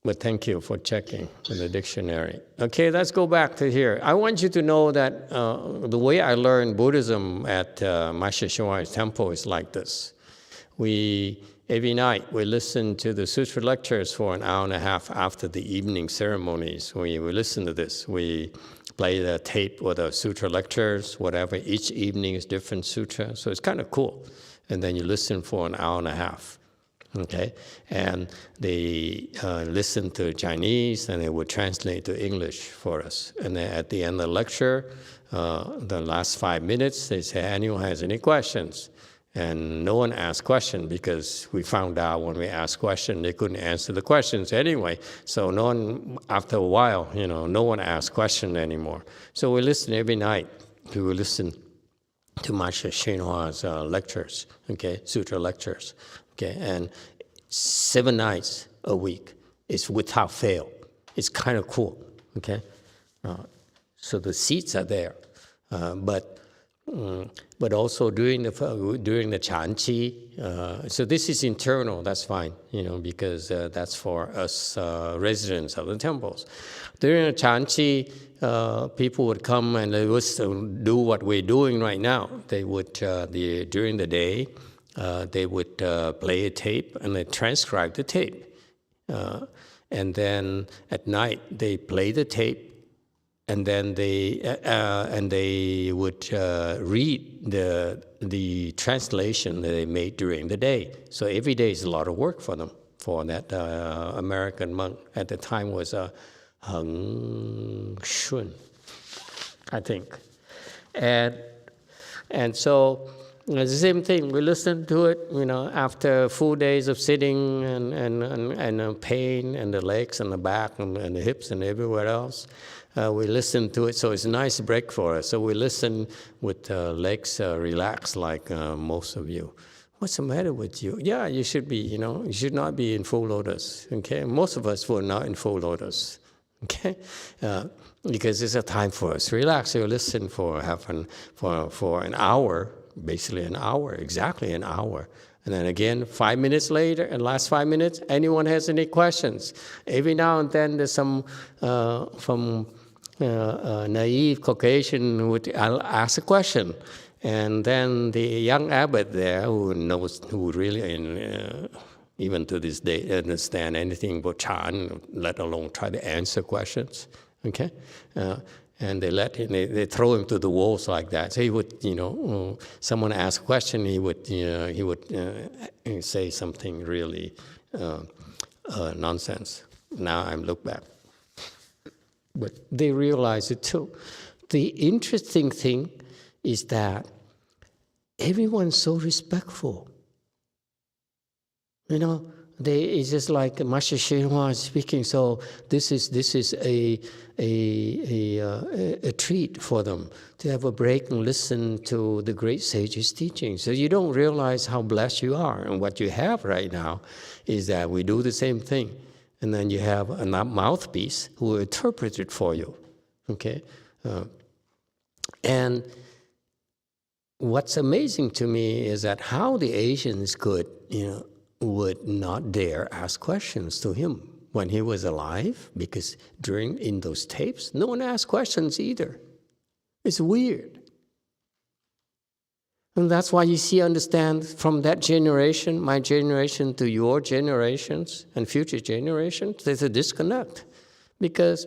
But thank you for checking in the dictionary. Okay, let's go back to here. I want you to know that the way I learned Buddhism at Master Hsu's temple is like this. Every night we listen to the sutra lectures for an hour and a half after the evening ceremonies. We listen to this. We play the tape with the sutra lectures, whatever. Each evening is different sutra, so it's kind of cool. And then you listen for an hour and a half. Okay, and they listen to Chinese, and they would translate to English for us. And then at the end of the lecture, the last 5 minutes, they say, anyone has any questions? And no one asked questions because we found out when we asked questions, they couldn't answer the questions anyway. So no one, after a while, no one asked questions anymore. So we listen every night. We will listen to Master YongHua's lectures, okay, sutra lectures. Okay, and 7 nights a week is without fail. It's kind of cool. Okay, so the seats are there, but also during the Chanqi. So this is internal. That's fine, because that's for us residents of the temples. During the Chanqi, people would come and they would do what we're doing right now. They would during the day. They would play a tape and they transcribe the tape And then at night they play the tape, and then they would read the translation that they made during the day. So every day is a lot of work for them. For that American monk at the time was Heng Shun, I think, and so. It's the same thing. We listen to it, after full days of sitting and pain in the legs and the back and the hips and everywhere else. We listen to it, so it's a nice break for us. So we listen with legs relaxed, like most of you. What's the matter with you? Yeah, you should be. You should not be in full lotus. Okay, most of us were not in full lotus. Okay, because it's a time for us. Relax. You listen for an hour. Basically an hour, exactly an hour. And then again, 5 minutes later, and last 5 minutes, anyone has any questions? Every now and then there's some naive Caucasian who would ask a question. And then the young abbot there who really, even to this day, understand anything about Chan, let alone try to answer questions, okay? And they throw him to the walls like that. So he would, someone asked a question, he would say something really nonsense. Now I look back, but they realize it too. The interesting thing is that everyone's so respectful. It's just like Master YongHua is speaking. So this is a treat for them to have a break and listen to the great sage's teaching. So you don't realize how blessed you are. And what you have right now is that we do the same thing. And then you have a mouthpiece who will interpret it for you. Okay? And what's amazing to me is that how the Asians would not dare ask questions to him when he was alive, because in those tapes, no one asked questions either. It's weird. And that's why you understand from that generation, my generation, to your generations and future generations, there's a disconnect. Because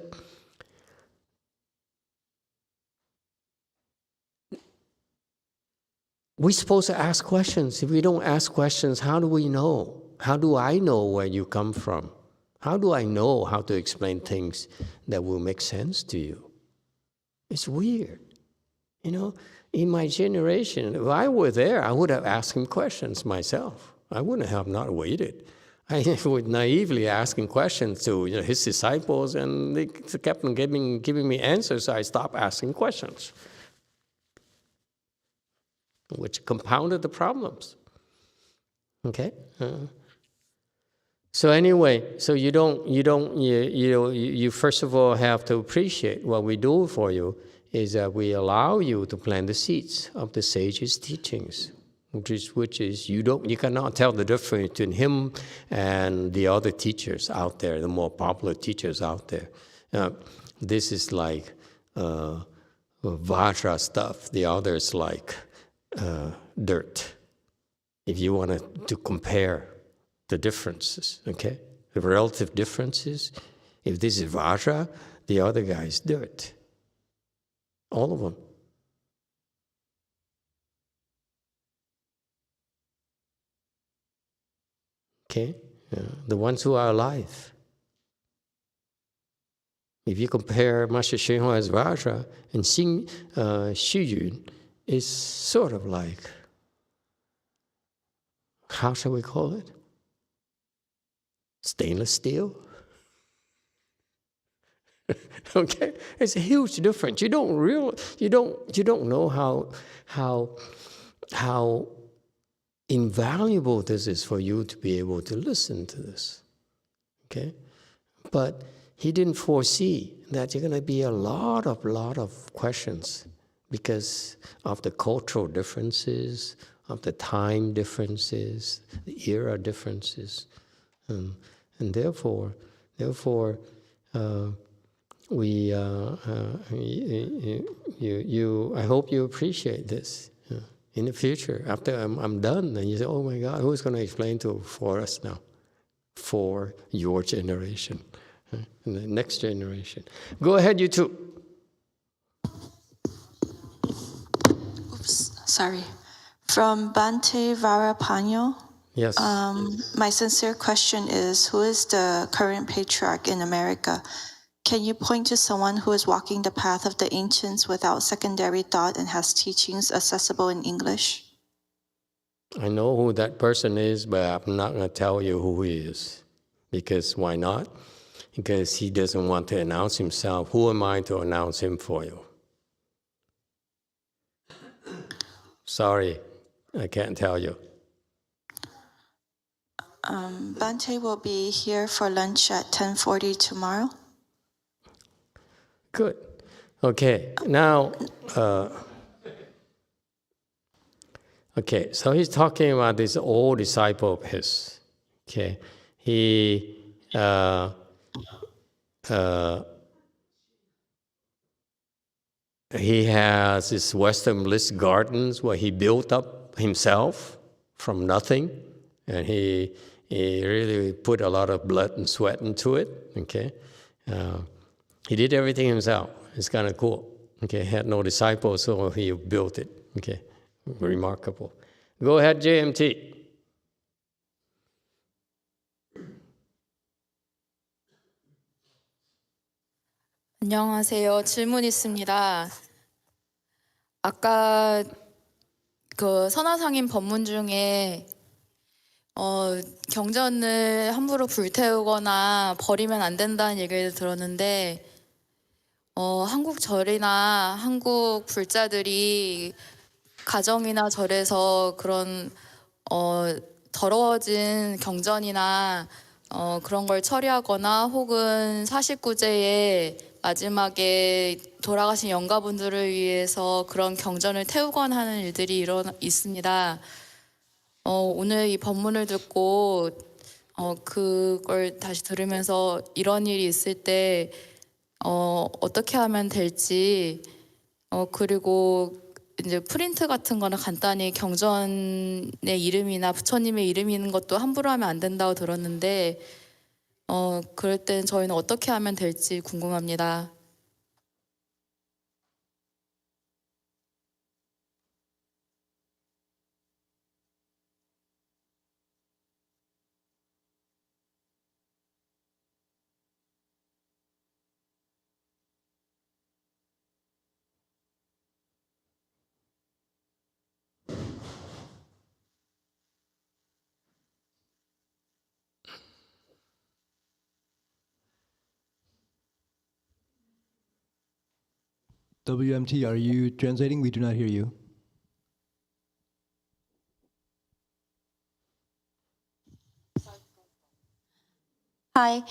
we're supposed to ask questions. If we don't ask questions, how do we know? How do I know where you come from? How do I know how to explain things that will make sense to you? It's weird. In my generation, if I were there, I would have asked him questions myself. I wouldn't have not waited. I would naively asking questions to his disciples, and they kept on giving me answers, so I stopped asking questions, which compounded the problems. Okay. So anyway, so you first of all have to appreciate what we do for you is that we allow you to plant the seeds of the sage's teachings, which is you cannot tell the difference between him and the other teachers out there, the more popular teachers out there. This is like Vajra stuff. The other is like dirt. If you want to compare the differences, okay? The relative differences, if this is Vajra, the other guy is dirt. All of them. Okay? The ones who are alive. If you compare Master YongHua as Vajra and Xu Yun is sort of like, how shall we call it? Stainless steel. Okay, it's a huge difference. You don't know how invaluable this is for you to be able to listen to this. Okay, but he didn't foresee that you're going to be a lot of questions because of the cultural differences, of the time differences, the era differences. And therefore, I hope you appreciate this in the future. After I'm done, and you say, "Oh my God, who's going to explain for us now?" for your generation, and the next generation. Go ahead, you two. Oops, sorry. From Bante Varapanyo. Yes. My sincere question is, who is the current patriarch in America? Can you point to someone who is walking the path of the ancients without secondary thought and has teachings accessible in English? I know who that person is, but I'm not going to tell you who he is. Because why not? Because he doesn't want to announce himself. Who am I to announce him for you? Sorry, I can't tell you. Bante will be here for lunch at 10:40 tomorrow. Good. Okay, now, so he's talking about this old disciple of his. Okay, he has this Western bliss gardens where he built up himself from nothing, and he really put a lot of blood and sweat into it. Okay, he did everything himself. It's kind of cool. Okay, had no disciples, so he built it. Okay, remarkable. Go ahead, JMT. 안녕하세요. 질문 있습니다. 아까 그 선화상인 법문 중에 경전을 함부로 불태우거나 버리면 안 된다는 얘기를 들었는데 한국 절이나 한국 불자들이 가정이나 절에서 그런 더러워진 경전이나 그런 걸 처리하거나 혹은 49제에 마지막에 돌아가신 영가분들을 위해서 그런 경전을 태우거나 하는 일들이 있습니다. 오늘 이 법문을 듣고 그걸 다시 들으면서 이런 일이 있을 때 어떻게 하면 될지 그리고 이제 프린트 같은 거는 간단히 경전의 이름이나 부처님의 이름이 있는 것도 함부로 하면 안 된다고 들었는데 그럴 땐 저희는 어떻게 하면 될지 궁금합니다. WMT, are you translating? We do not hear you. Hi,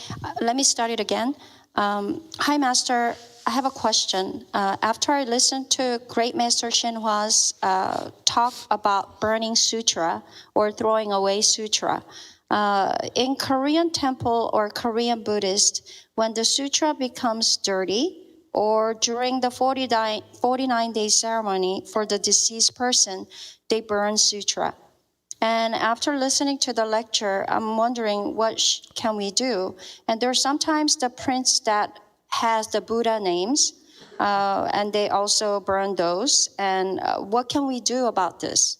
let me start it again. Hi, Master. I have a question. After I listened to Great Master Shenhua's talk about burning sutra or throwing away sutra, in Korean temple or Korean Buddhist, when the sutra becomes dirty, or during the 49-day ceremony for the deceased person, they burn sutra. And after listening to the lecture, I'm wondering what can we do? And there's sometimes the prints that has the Buddha names, and they also burn those. And what can we do about this?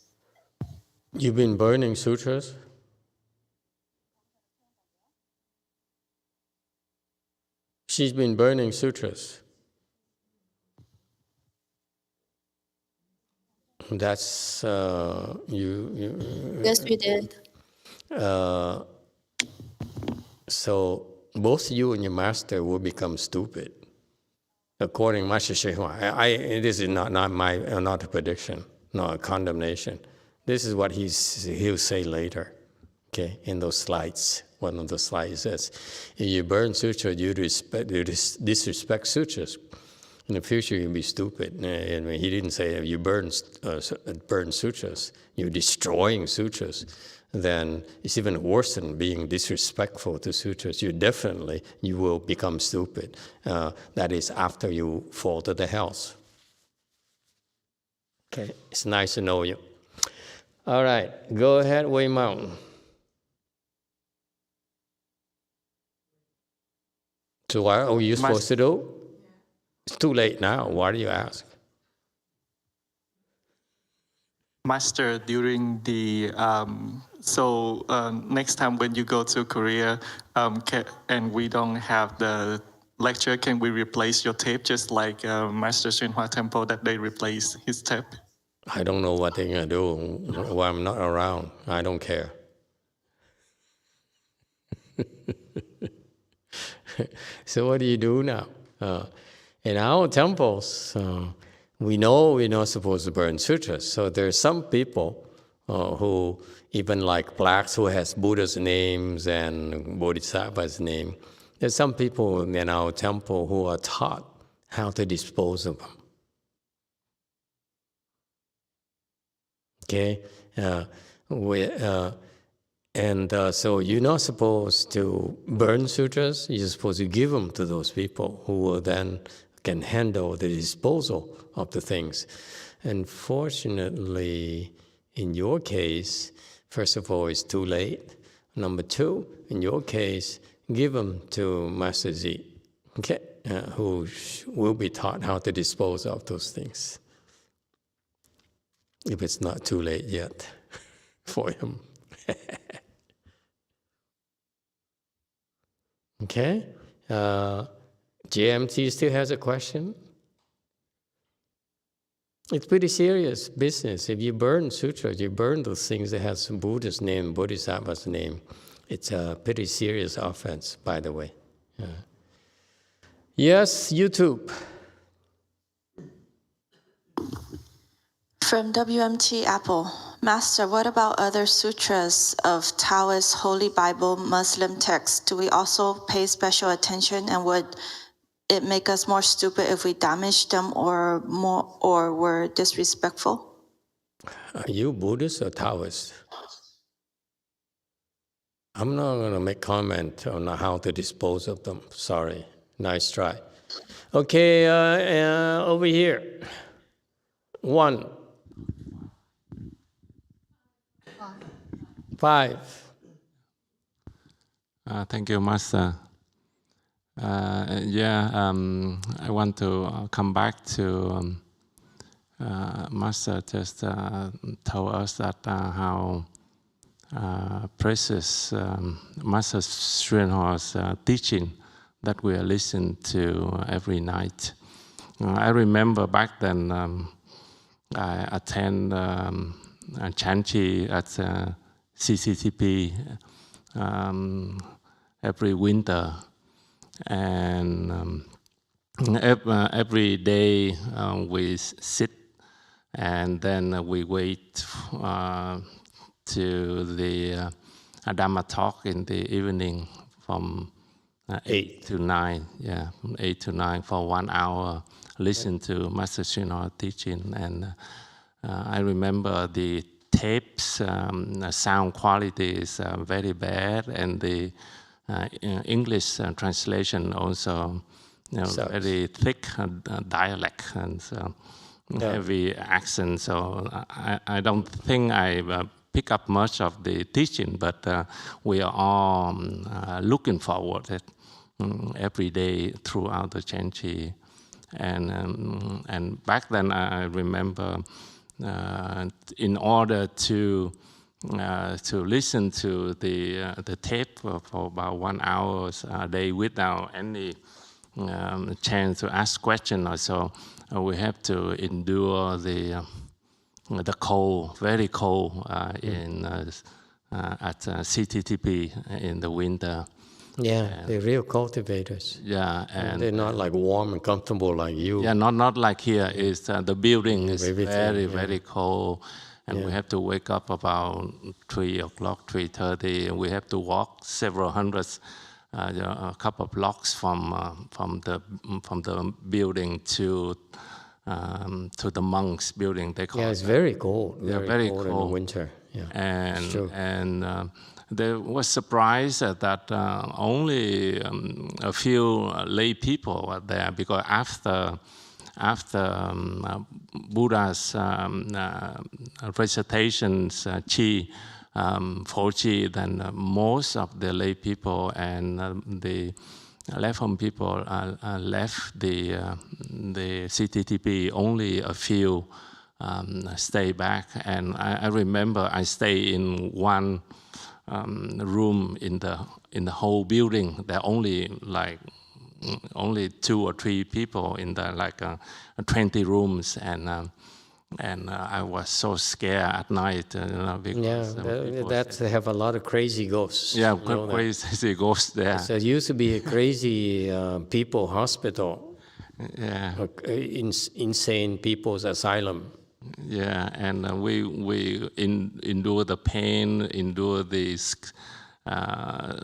You've been burning sutras? She's been burning sutras. That's Yes, we did. So both you and your master will become stupid, according to Master Shenhua. This is not a prediction, not a condemnation. This is what he'll say later. Okay, in those slides, one of the slides says, if you burn sutra, you disrespect sutras. In the future, you'll be stupid. And he didn't say if you burn sutras, you're destroying sutras. Then it's even worse than being disrespectful to sutras. You will become stupid. That is after you fall to the hells. Okay, it's nice to know you. All right, go ahead, Wei Mao. So what are you supposed to do? It's too late now. Why do you ask? Master, during the next time when you go to Korea, and we don't have the lecture, can we replace your tape just like Master YongHua Temple that they replaced his tape? I don't know what they're going to do when I'm not around. I don't care. So what do you do now? In our temples, we know we're not supposed to burn sutras. So there's some people who, even like blacks who has Buddha's names and Bodhisattva's name, there's some people in our temple who are taught how to dispose of them. Okay? So you're not supposed to burn sutras, you're supposed to give them to those people who will then can handle the disposal of the things. And fortunately, in your case, first of all, it's too late. Number two, in your case, give them to Master Z, okay, who will be taught how to dispose of those things, if it's not too late yet for him. Okay? JMT still has a question? It's pretty serious business. If you burn sutras, you burn those things that has Buddha's name, Bodhisattva's name. It's a pretty serious offense, by the way. Yes, YouTube. From WMT Apple. Master, what about other sutras of Taoist Holy Bible Muslim texts? Do we also pay special attention, and would it make us more stupid if we damaged them or were disrespectful? Are you Buddhist or Taoist? I'm not going to make comment on how to dispose of them. Sorry. Nice try. Okay, over here. 1. 5. Thank you, Master. I want to come back to Master just told us that how precious Master YongHua's teaching that we are listening to every night. I remember back then I attend Chanchi at CCTP every winter, and every day we sit and then we wait to the Dharma talk in the evening from 8 to 9, from 8 to 9 for 1 hour, listen to Master YongHua teaching. And I remember the tapes, sound quality is very bad, and the English translation also very thick dialect and heavy accent. So I don't think I pick up much of the teaching, but we are all looking forward to it every day throughout the Chanchi. And back then I remember in order to listen to the tape for about 1 hour a day without any chance to ask questions or so, we have to endure the cold, very cold at CTTP in the winter. Yeah, they're real cultivators. Yeah, and they're not like warm and comfortable like you. Yeah, not like here. Is the building is everything, very cold, and we have to wake up about 3 o'clock, 3:30, and we have to walk several hundreds, a couple of blocks from the building to the monks' building. They call it's very cold. Very cold in the winter. Yeah, and there was surprise that only a few lay people were there, because after Buddha's recitations, Chi, 4 Chi, then most of the lay people and the left home people left the CTTP. Only a few stay back, and I remember I stay in one room in the whole building. There are only 2 or 3 people in the 20 rooms, and I was so scared at night, because they have a lot of crazy ghosts. Yeah, crazy ghosts there. So it used to be a crazy people hospital. Yeah, insane people's asylum. Yeah, and we endure the pain, endure the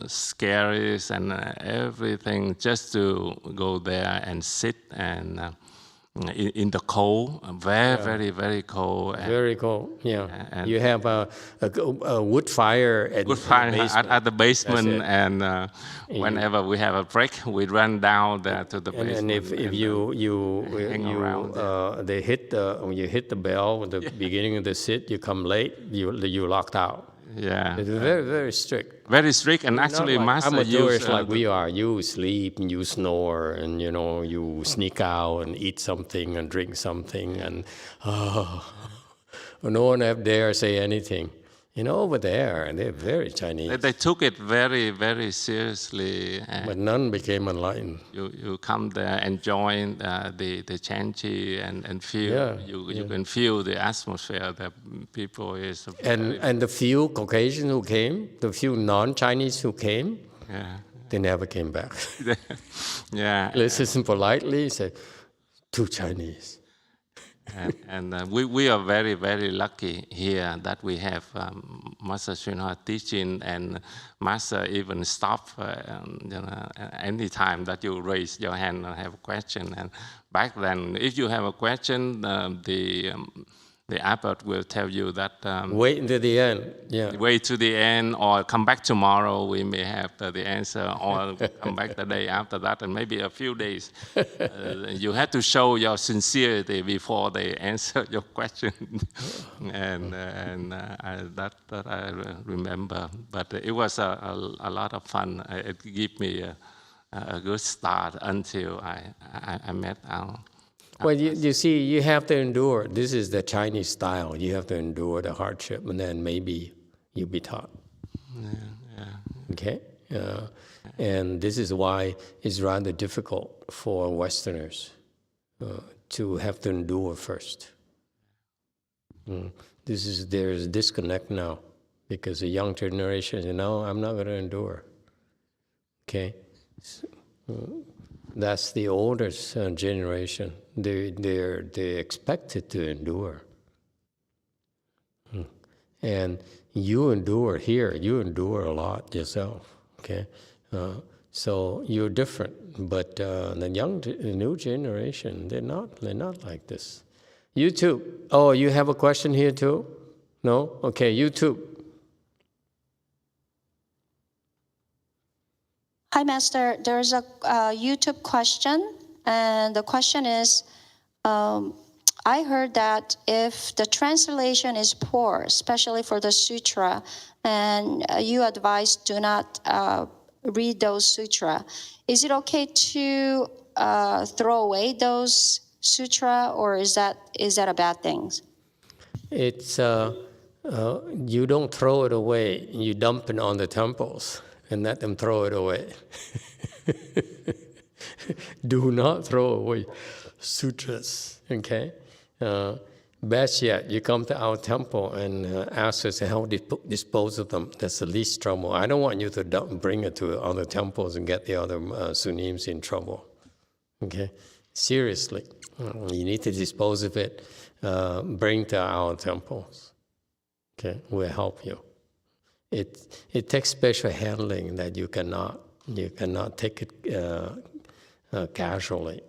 scaries and everything just to go there and sit and in the cold, very cold. Very cold, yeah. And you have a wood fire at the basement, and whenever we have a break, we run down there to the basement. And if they hit when you hit the bell at the beginning of the sit, you come late, you locked out. Yeah, it's very strict. Very strict, and actually, master amateurs like we are. You sleep and you snore, and you sneak out and eat something and drink something, and no one dare say anything. Over there, they're very Chinese. They took it very seriously. But none became enlightened. You come there and join the chanty and feel, you can feel the atmosphere that people is. And the few Caucasians who came, the few non-Chinese who came, they never came back. Yeah. Listen politely, say, too Chinese. And we are very lucky here that we have Master Shinhua teaching, and Master even stop any time that you raise your hand and have a question. And back then, if you have a question, the abbot will tell you that wait until the end. Yeah. Wait to the end, or come back tomorrow. We may have the answer, or come back the day after that, and maybe a few days. You have to show your sincerity before they answer your question, and that I remember. But it was a lot of fun. It gave me a good start until I met our. Well, you see, you have to endure. This is the Chinese style. You have to endure the hardship, and then maybe you'll be taught. Okay? And this is why it's rather difficult for Westerners to have to endure first. There's a disconnect now, because the young generation says, no, I'm not going to endure. Okay? That's the older generation. They're expected to endure. And you endure here. You endure a lot yourself. Okay, so you're different. But the new generation, they're not like this. YouTube. Oh, you have a question here too? No? Okay, YouTube. Hi, Master. There's a YouTube question, and the question is, I heard that if the translation is poor, especially for the sutra, and you advise do not read those sutra, is it okay to throw away those sutra, or is that a bad thing? It's you don't throw it away. You dump it on the temples and let them throw it away. Do not throw away sutras, okay? Best yet, you come to our temple and ask us how to dispose of them. That's the least trouble. I don't want you to bring it to other temples and get the other sunims in trouble, okay? Seriously, you need to dispose of it, bring to our temples, okay? We'll help you. It takes special handling that you cannot take it casually.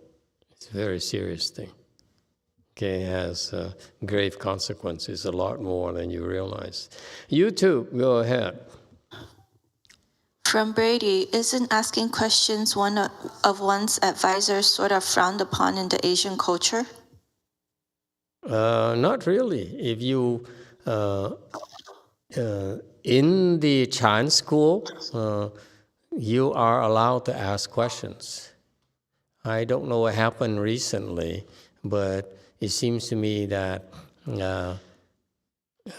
It's a very serious thing. Okay, it has grave consequences, a lot more than you realize. YouTube, go ahead. From Brady, isn't asking questions one of one's advisors sort of frowned upon in the Asian culture? Not really. If you in the Chan school, you are allowed to ask questions. I don't know what happened recently, but it seems to me that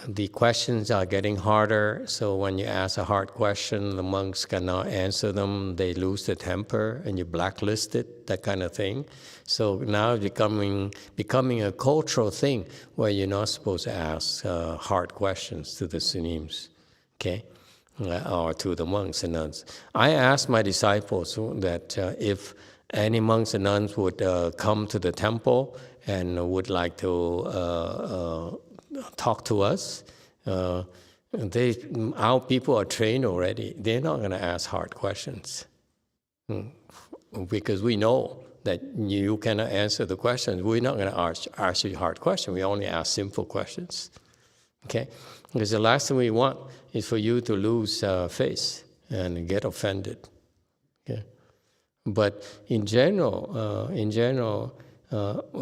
the questions are getting harder, so when you ask a hard question, the monks cannot answer them, they lose their temper, and you're blacklisted, that kind of thing. So now it's becoming a cultural thing where you're not supposed to ask hard questions to the sunims, okay? Or to the monks and nuns. I asked my disciples that if any monks and nuns would come to the temple and would like to talk to us, our people are trained already. They're not going to ask hard questions because we know that you cannot answer the questions. We're not going to ask you hard questions. We only ask simple questions. Okay? Because the last thing we want is for you to lose face and get offended. Okay? But in general,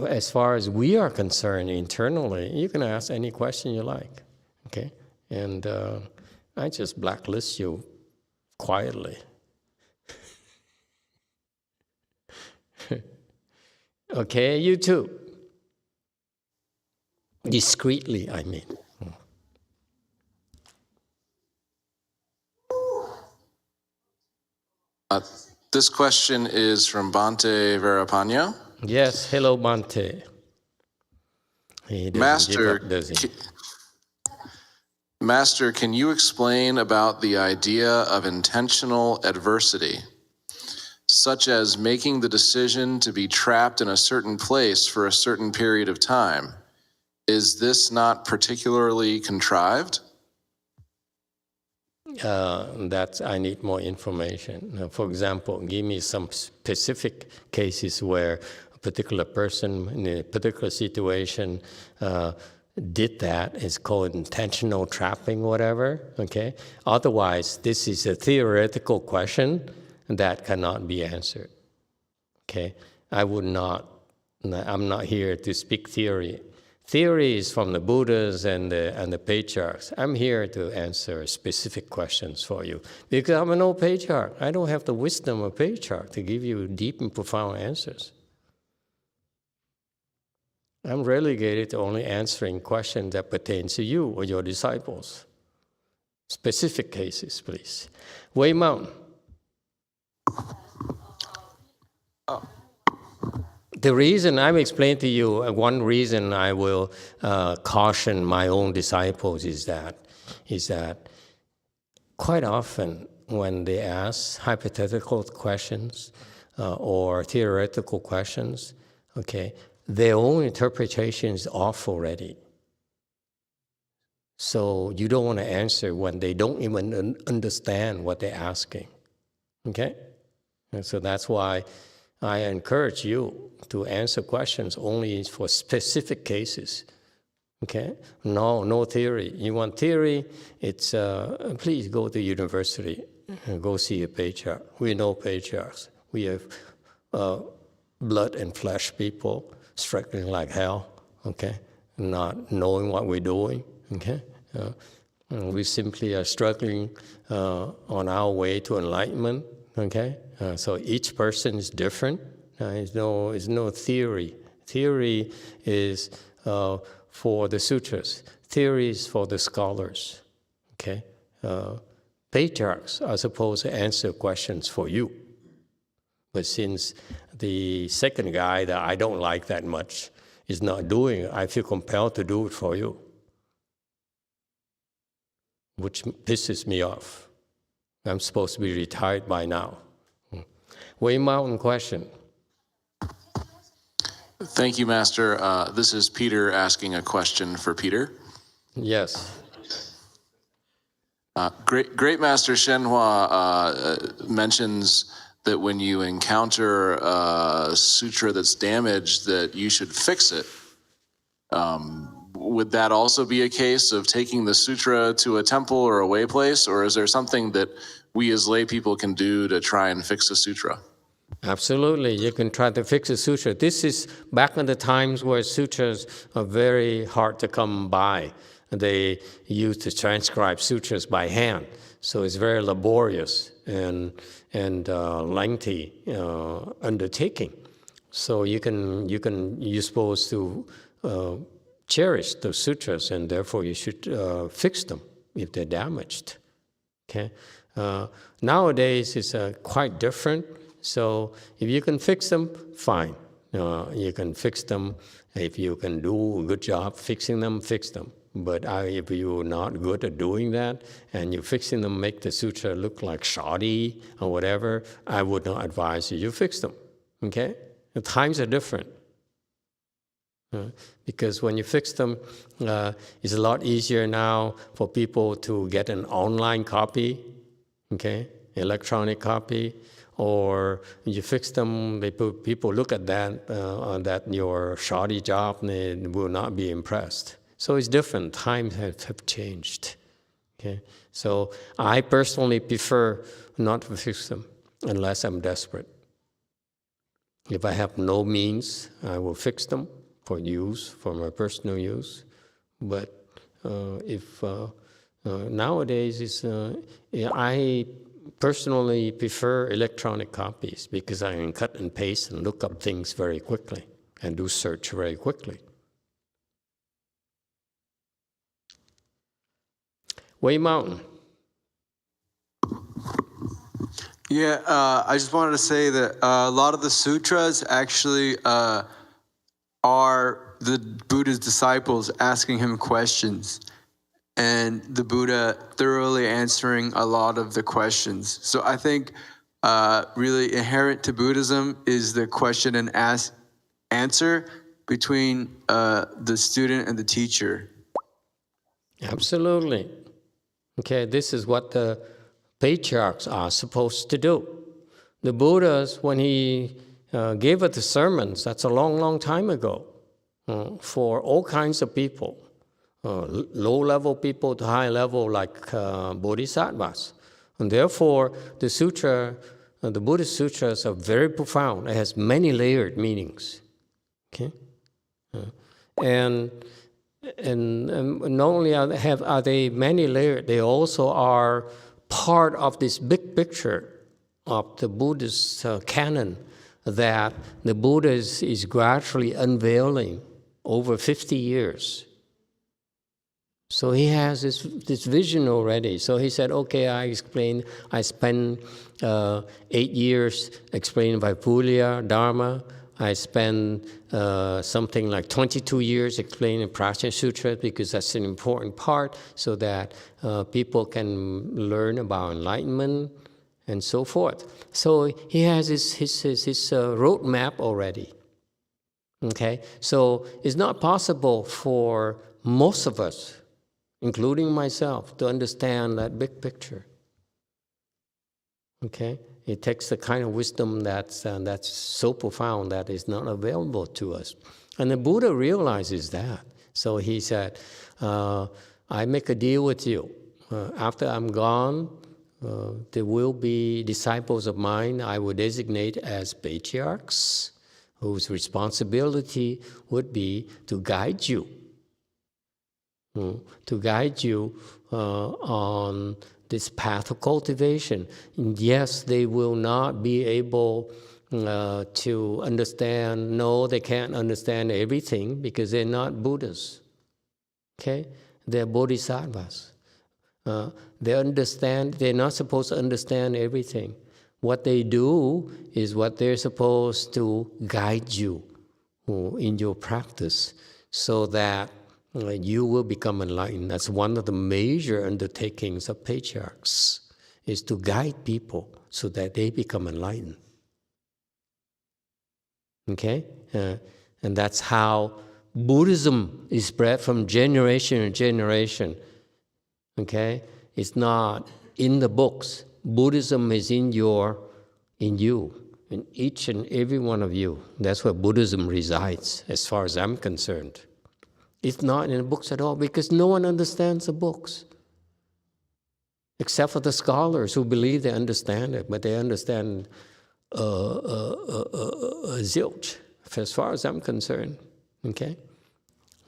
as far as we are concerned internally, you can ask any question you like. Okay? And I just blacklist you quietly. Okay, you too. Discreetly, I mean. This question is from Bhante Verapanya. Yes, hello, Bhante. Master, can you explain about the idea of intentional adversity, such as making the decision to be trapped in a certain place for a certain period of time? Is this not particularly contrived? I need more information. For example, give me some specific cases where a particular person in a particular situation did that. It's called intentional trapping, whatever. Okay. Otherwise, this is a theoretical question that cannot be answered. Okay. I'm not here to speak theory. Theory is from the Buddhas and the patriarchs. I'm here to answer specific questions for you. Because I'm an old patriarch. I don't have the wisdom of a patriarch to give you deep and profound answers. I'm relegated to only answering questions that pertain to you or your disciples. Specific cases, please. Wei Mountain. The reason I'm explaining to you, one reason I will caution my own disciples is that quite often when they ask hypothetical questions or theoretical questions, okay, their own interpretation is off already. So you don't want to answer when they don't even understand what they're asking, okay? And so that's why I encourage you to answer questions only for specific cases, okay? No theory. You want theory, it's, please go to university and go see a patriarch. We know patriarchs. We have blood and flesh people struggling like hell, okay? Not knowing what we're doing, okay? We simply are struggling on our way to enlightenment, okay? So each person is different. There's no theory. Theory is for the sutras. Theory is for the scholars, okay? Patriarchs are supposed to answer questions for you. But since the second guy that I don't like that much is not doing it, I feel compelled to do it for you, which pisses me off. I'm supposed to be retired by now. Wei Mountain question. Thank you, Master. This is Peter asking a question for Peter. Yes. Great Master YongHua mentions that when you encounter a sutra that's damaged, that you should fix it. Would that also be a case of taking the sutra to a temple or a way place, or is there something that we as lay people can do to try and fix the sutra? Absolutely, you can try to fix a sutra. This is back in the times where sutras are very hard to come by. They used to transcribe sutras by hand. So it's very laborious and lengthy undertaking. So you're supposed to cherish the sutras, and therefore you should fix them if they're damaged. Okay. Nowadays it's quite different. So if you can fix them, fine. You can fix them. If you can do a good job fixing them, fix them. But if you're not good at doing that, and you're fixing them, make the sutra look like shoddy or whatever, I would not advise you fix them. Okay? The times are different. Because when you fix them, it's a lot easier now for people to get an online copy, okay, electronic copy, or you fix them, people look at that your shoddy job, and they will not be impressed. So it's different. Times have changed. Okay, so I personally prefer not to fix them unless I'm desperate. If I have no means, I will fix them for use, for my personal use. But nowadays, I personally prefer electronic copies because I can cut and paste and look up things very quickly and do search very quickly. Way Mountain. Yeah, I just wanted to say that a lot of the sutras actually are the Buddha's disciples asking him questions, and the Buddha thoroughly answering a lot of the questions. So I think really inherent to Buddhism is the question and answer between the student and the teacher. Absolutely. Okay, this is what the patriarchs are supposed to do. The Buddhas, when he gave us the sermons, that's a long, long time ago, for all kinds of people, low-level people to high-level, like bodhisattvas. And therefore, the sutra, the Buddhist sutras are very profound. It has many layered meanings. Okay, and not only are they many layered, they also are part of this big picture of the Buddhist canon that the Buddha is gradually unveiling over 50 years. So he has this vision already. So he said, okay, I spent 8 years explaining Vaipulya, Dharma. I spent something like 22 years explaining Prajna Sutra because that's an important part so that people can learn about enlightenment and so forth. So he has his roadmap already. Okay, so it's not possible for most of us, including myself, to understand that big picture. Okay, it takes the kind of wisdom that's so profound that is not available to us. And the Buddha realizes that. So he said, I make a deal with you. After I'm gone, there will be disciples of mine I will designate as patriarchs, whose responsibility would be to guide you. On this path of cultivation. And yes, they will not be able to understand. No, they can't understand everything because they're not Buddhas. Okay? They're bodhisattvas. They're not supposed to understand everything. What they do is what they're supposed to guide you in your practice so that you will become enlightened. That's one of the major undertakings of patriarchs, is to guide people so that they become enlightened. Okay? And that's how Buddhism is spread from generation to generation. Okay? It's not in the books. Buddhism is in you, in each and every one of you. That's where Buddhism resides, as far as I'm concerned. It's not in the books at all because no one understands the books. Except for the scholars who believe they understand it, but they understand zilch, as far as I'm concerned. Okay?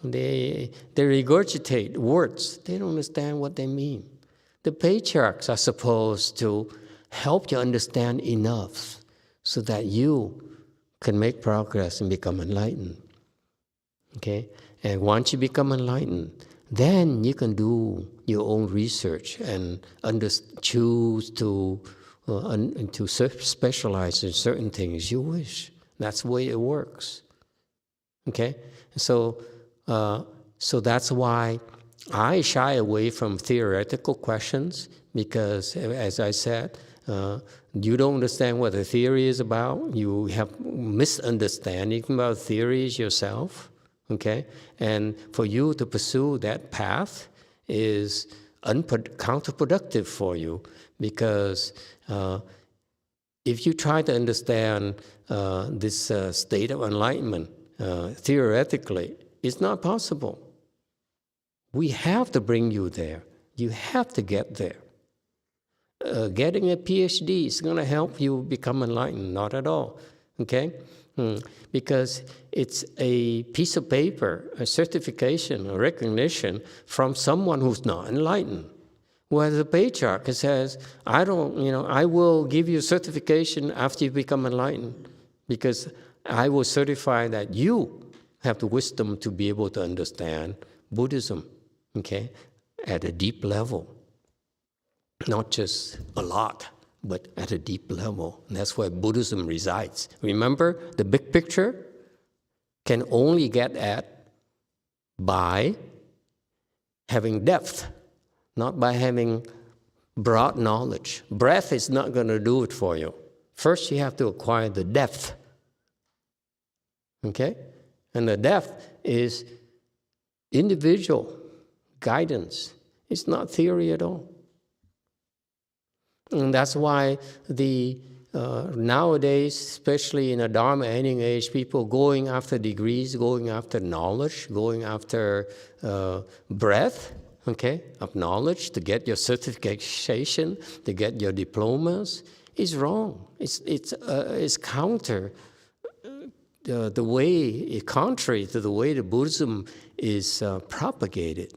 They regurgitate words. They don't understand what they mean. The patriarchs are supposed to help you understand enough so that you can make progress and become enlightened. Okay? And once you become enlightened, then you can do your own research and choose to specialize in certain things you wish. That's the way it works. Okay? So that's why I shy away from theoretical questions, because, as I said, you don't understand what the theory is about. You have misunderstanding about theories yourself. Okay? And for you to pursue that path is counterproductive for you, because if you try to understand this state of enlightenment theoretically, it's not possible. We have to bring you there. You have to get there. Getting a PhD is going to help you become enlightened. Not at all. Okay? Because it's a piece of paper, a certification, a recognition from someone who's not enlightened. Whereas the patriarch says, I will give you certification after you become enlightened, because I will certify that you have the wisdom to be able to understand Buddhism, okay, at a deep level. Not just a lot, but at a deep level. And that's where Buddhism resides. Remember, the big picture can only get at by having depth, not by having broad knowledge. Breadth is not going to do it for you. First, you have to acquire the depth. Okay? And the depth is individual guidance. It's not theory at all. And that's why nowadays, especially in a Dharma ending age, people going after degrees, going after knowledge, going after breadth, okay, of knowledge to get your certification, to get your diplomas, is wrong. It's counter the way, contrary to the way the Buddhism is propagated.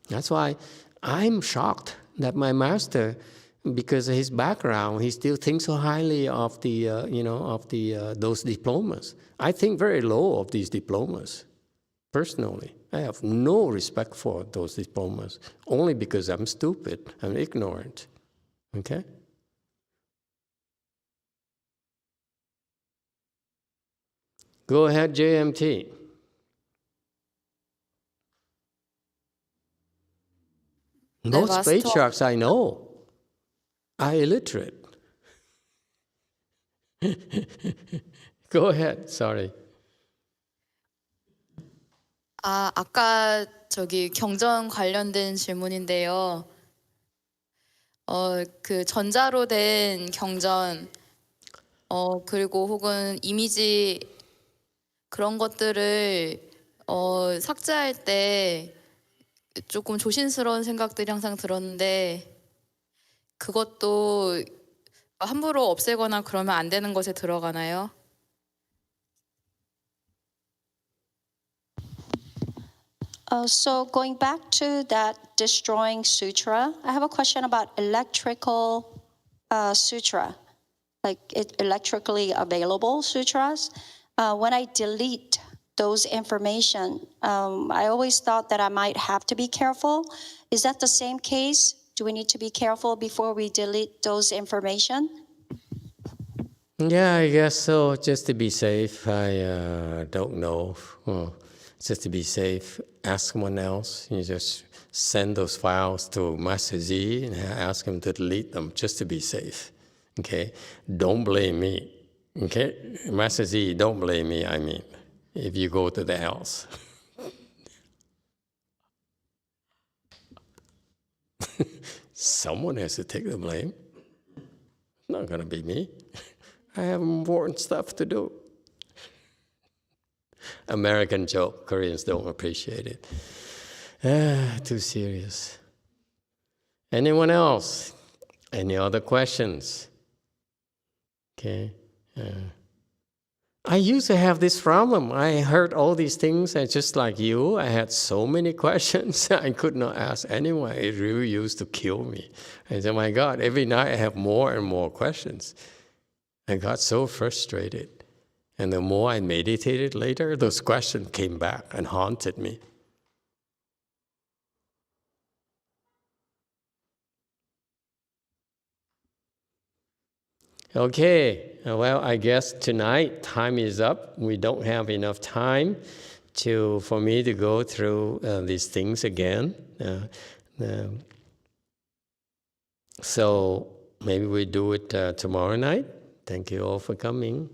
That's why I'm shocked that my master, because of his background, he still thinks so highly of those diplomas. I think very low of these diplomas, personally. I have no respect for those diplomas, only because I'm stupid, I'm ignorant. Okay? Go ahead, JMT. Most patriarchs I know are illiterate. Go ahead, sorry. 아까 경전 관련된 질문인데요. 그 전자로 된 경전, 그리고 혹은 이미지 그런 것들을 삭제할 때 조금 조심스러운 생각들이 항상 들었는데, 그것도 함부로 없애거나 그러면 안 되는 것에 들어가나요? So going back to that destroying sutra, I have a question about electrical sutra, like electrically available sutras. When I delete those information, I always thought that I might have to be careful. Is that the same case? Do we need to be careful before we delete those information? Yeah, I guess so. Just to be safe. I don't know. Just to be safe, ask someone else. You just send those files to Master Z and ask him to delete them, just to be safe. Okay? Don't blame me. Okay? Master Z, don't blame me, I mean, if you go to the house. Someone has to take the blame. It's not going to be me. I have important stuff to do. American joke. Koreans don't appreciate it. Too serious. Anyone else? Any other questions? Okay. I used to have this problem. I heard all these things, and just like you, I had so many questions I could not ask anyone. It really used to kill me. I said, my God, every night I have more and more questions. I got so frustrated. And the more I meditated later, those questions came back and haunted me. Okay, well, I guess tonight time is up. We don't have enough time for me to go through these things again. So maybe we do it tomorrow night. Thank you all for coming.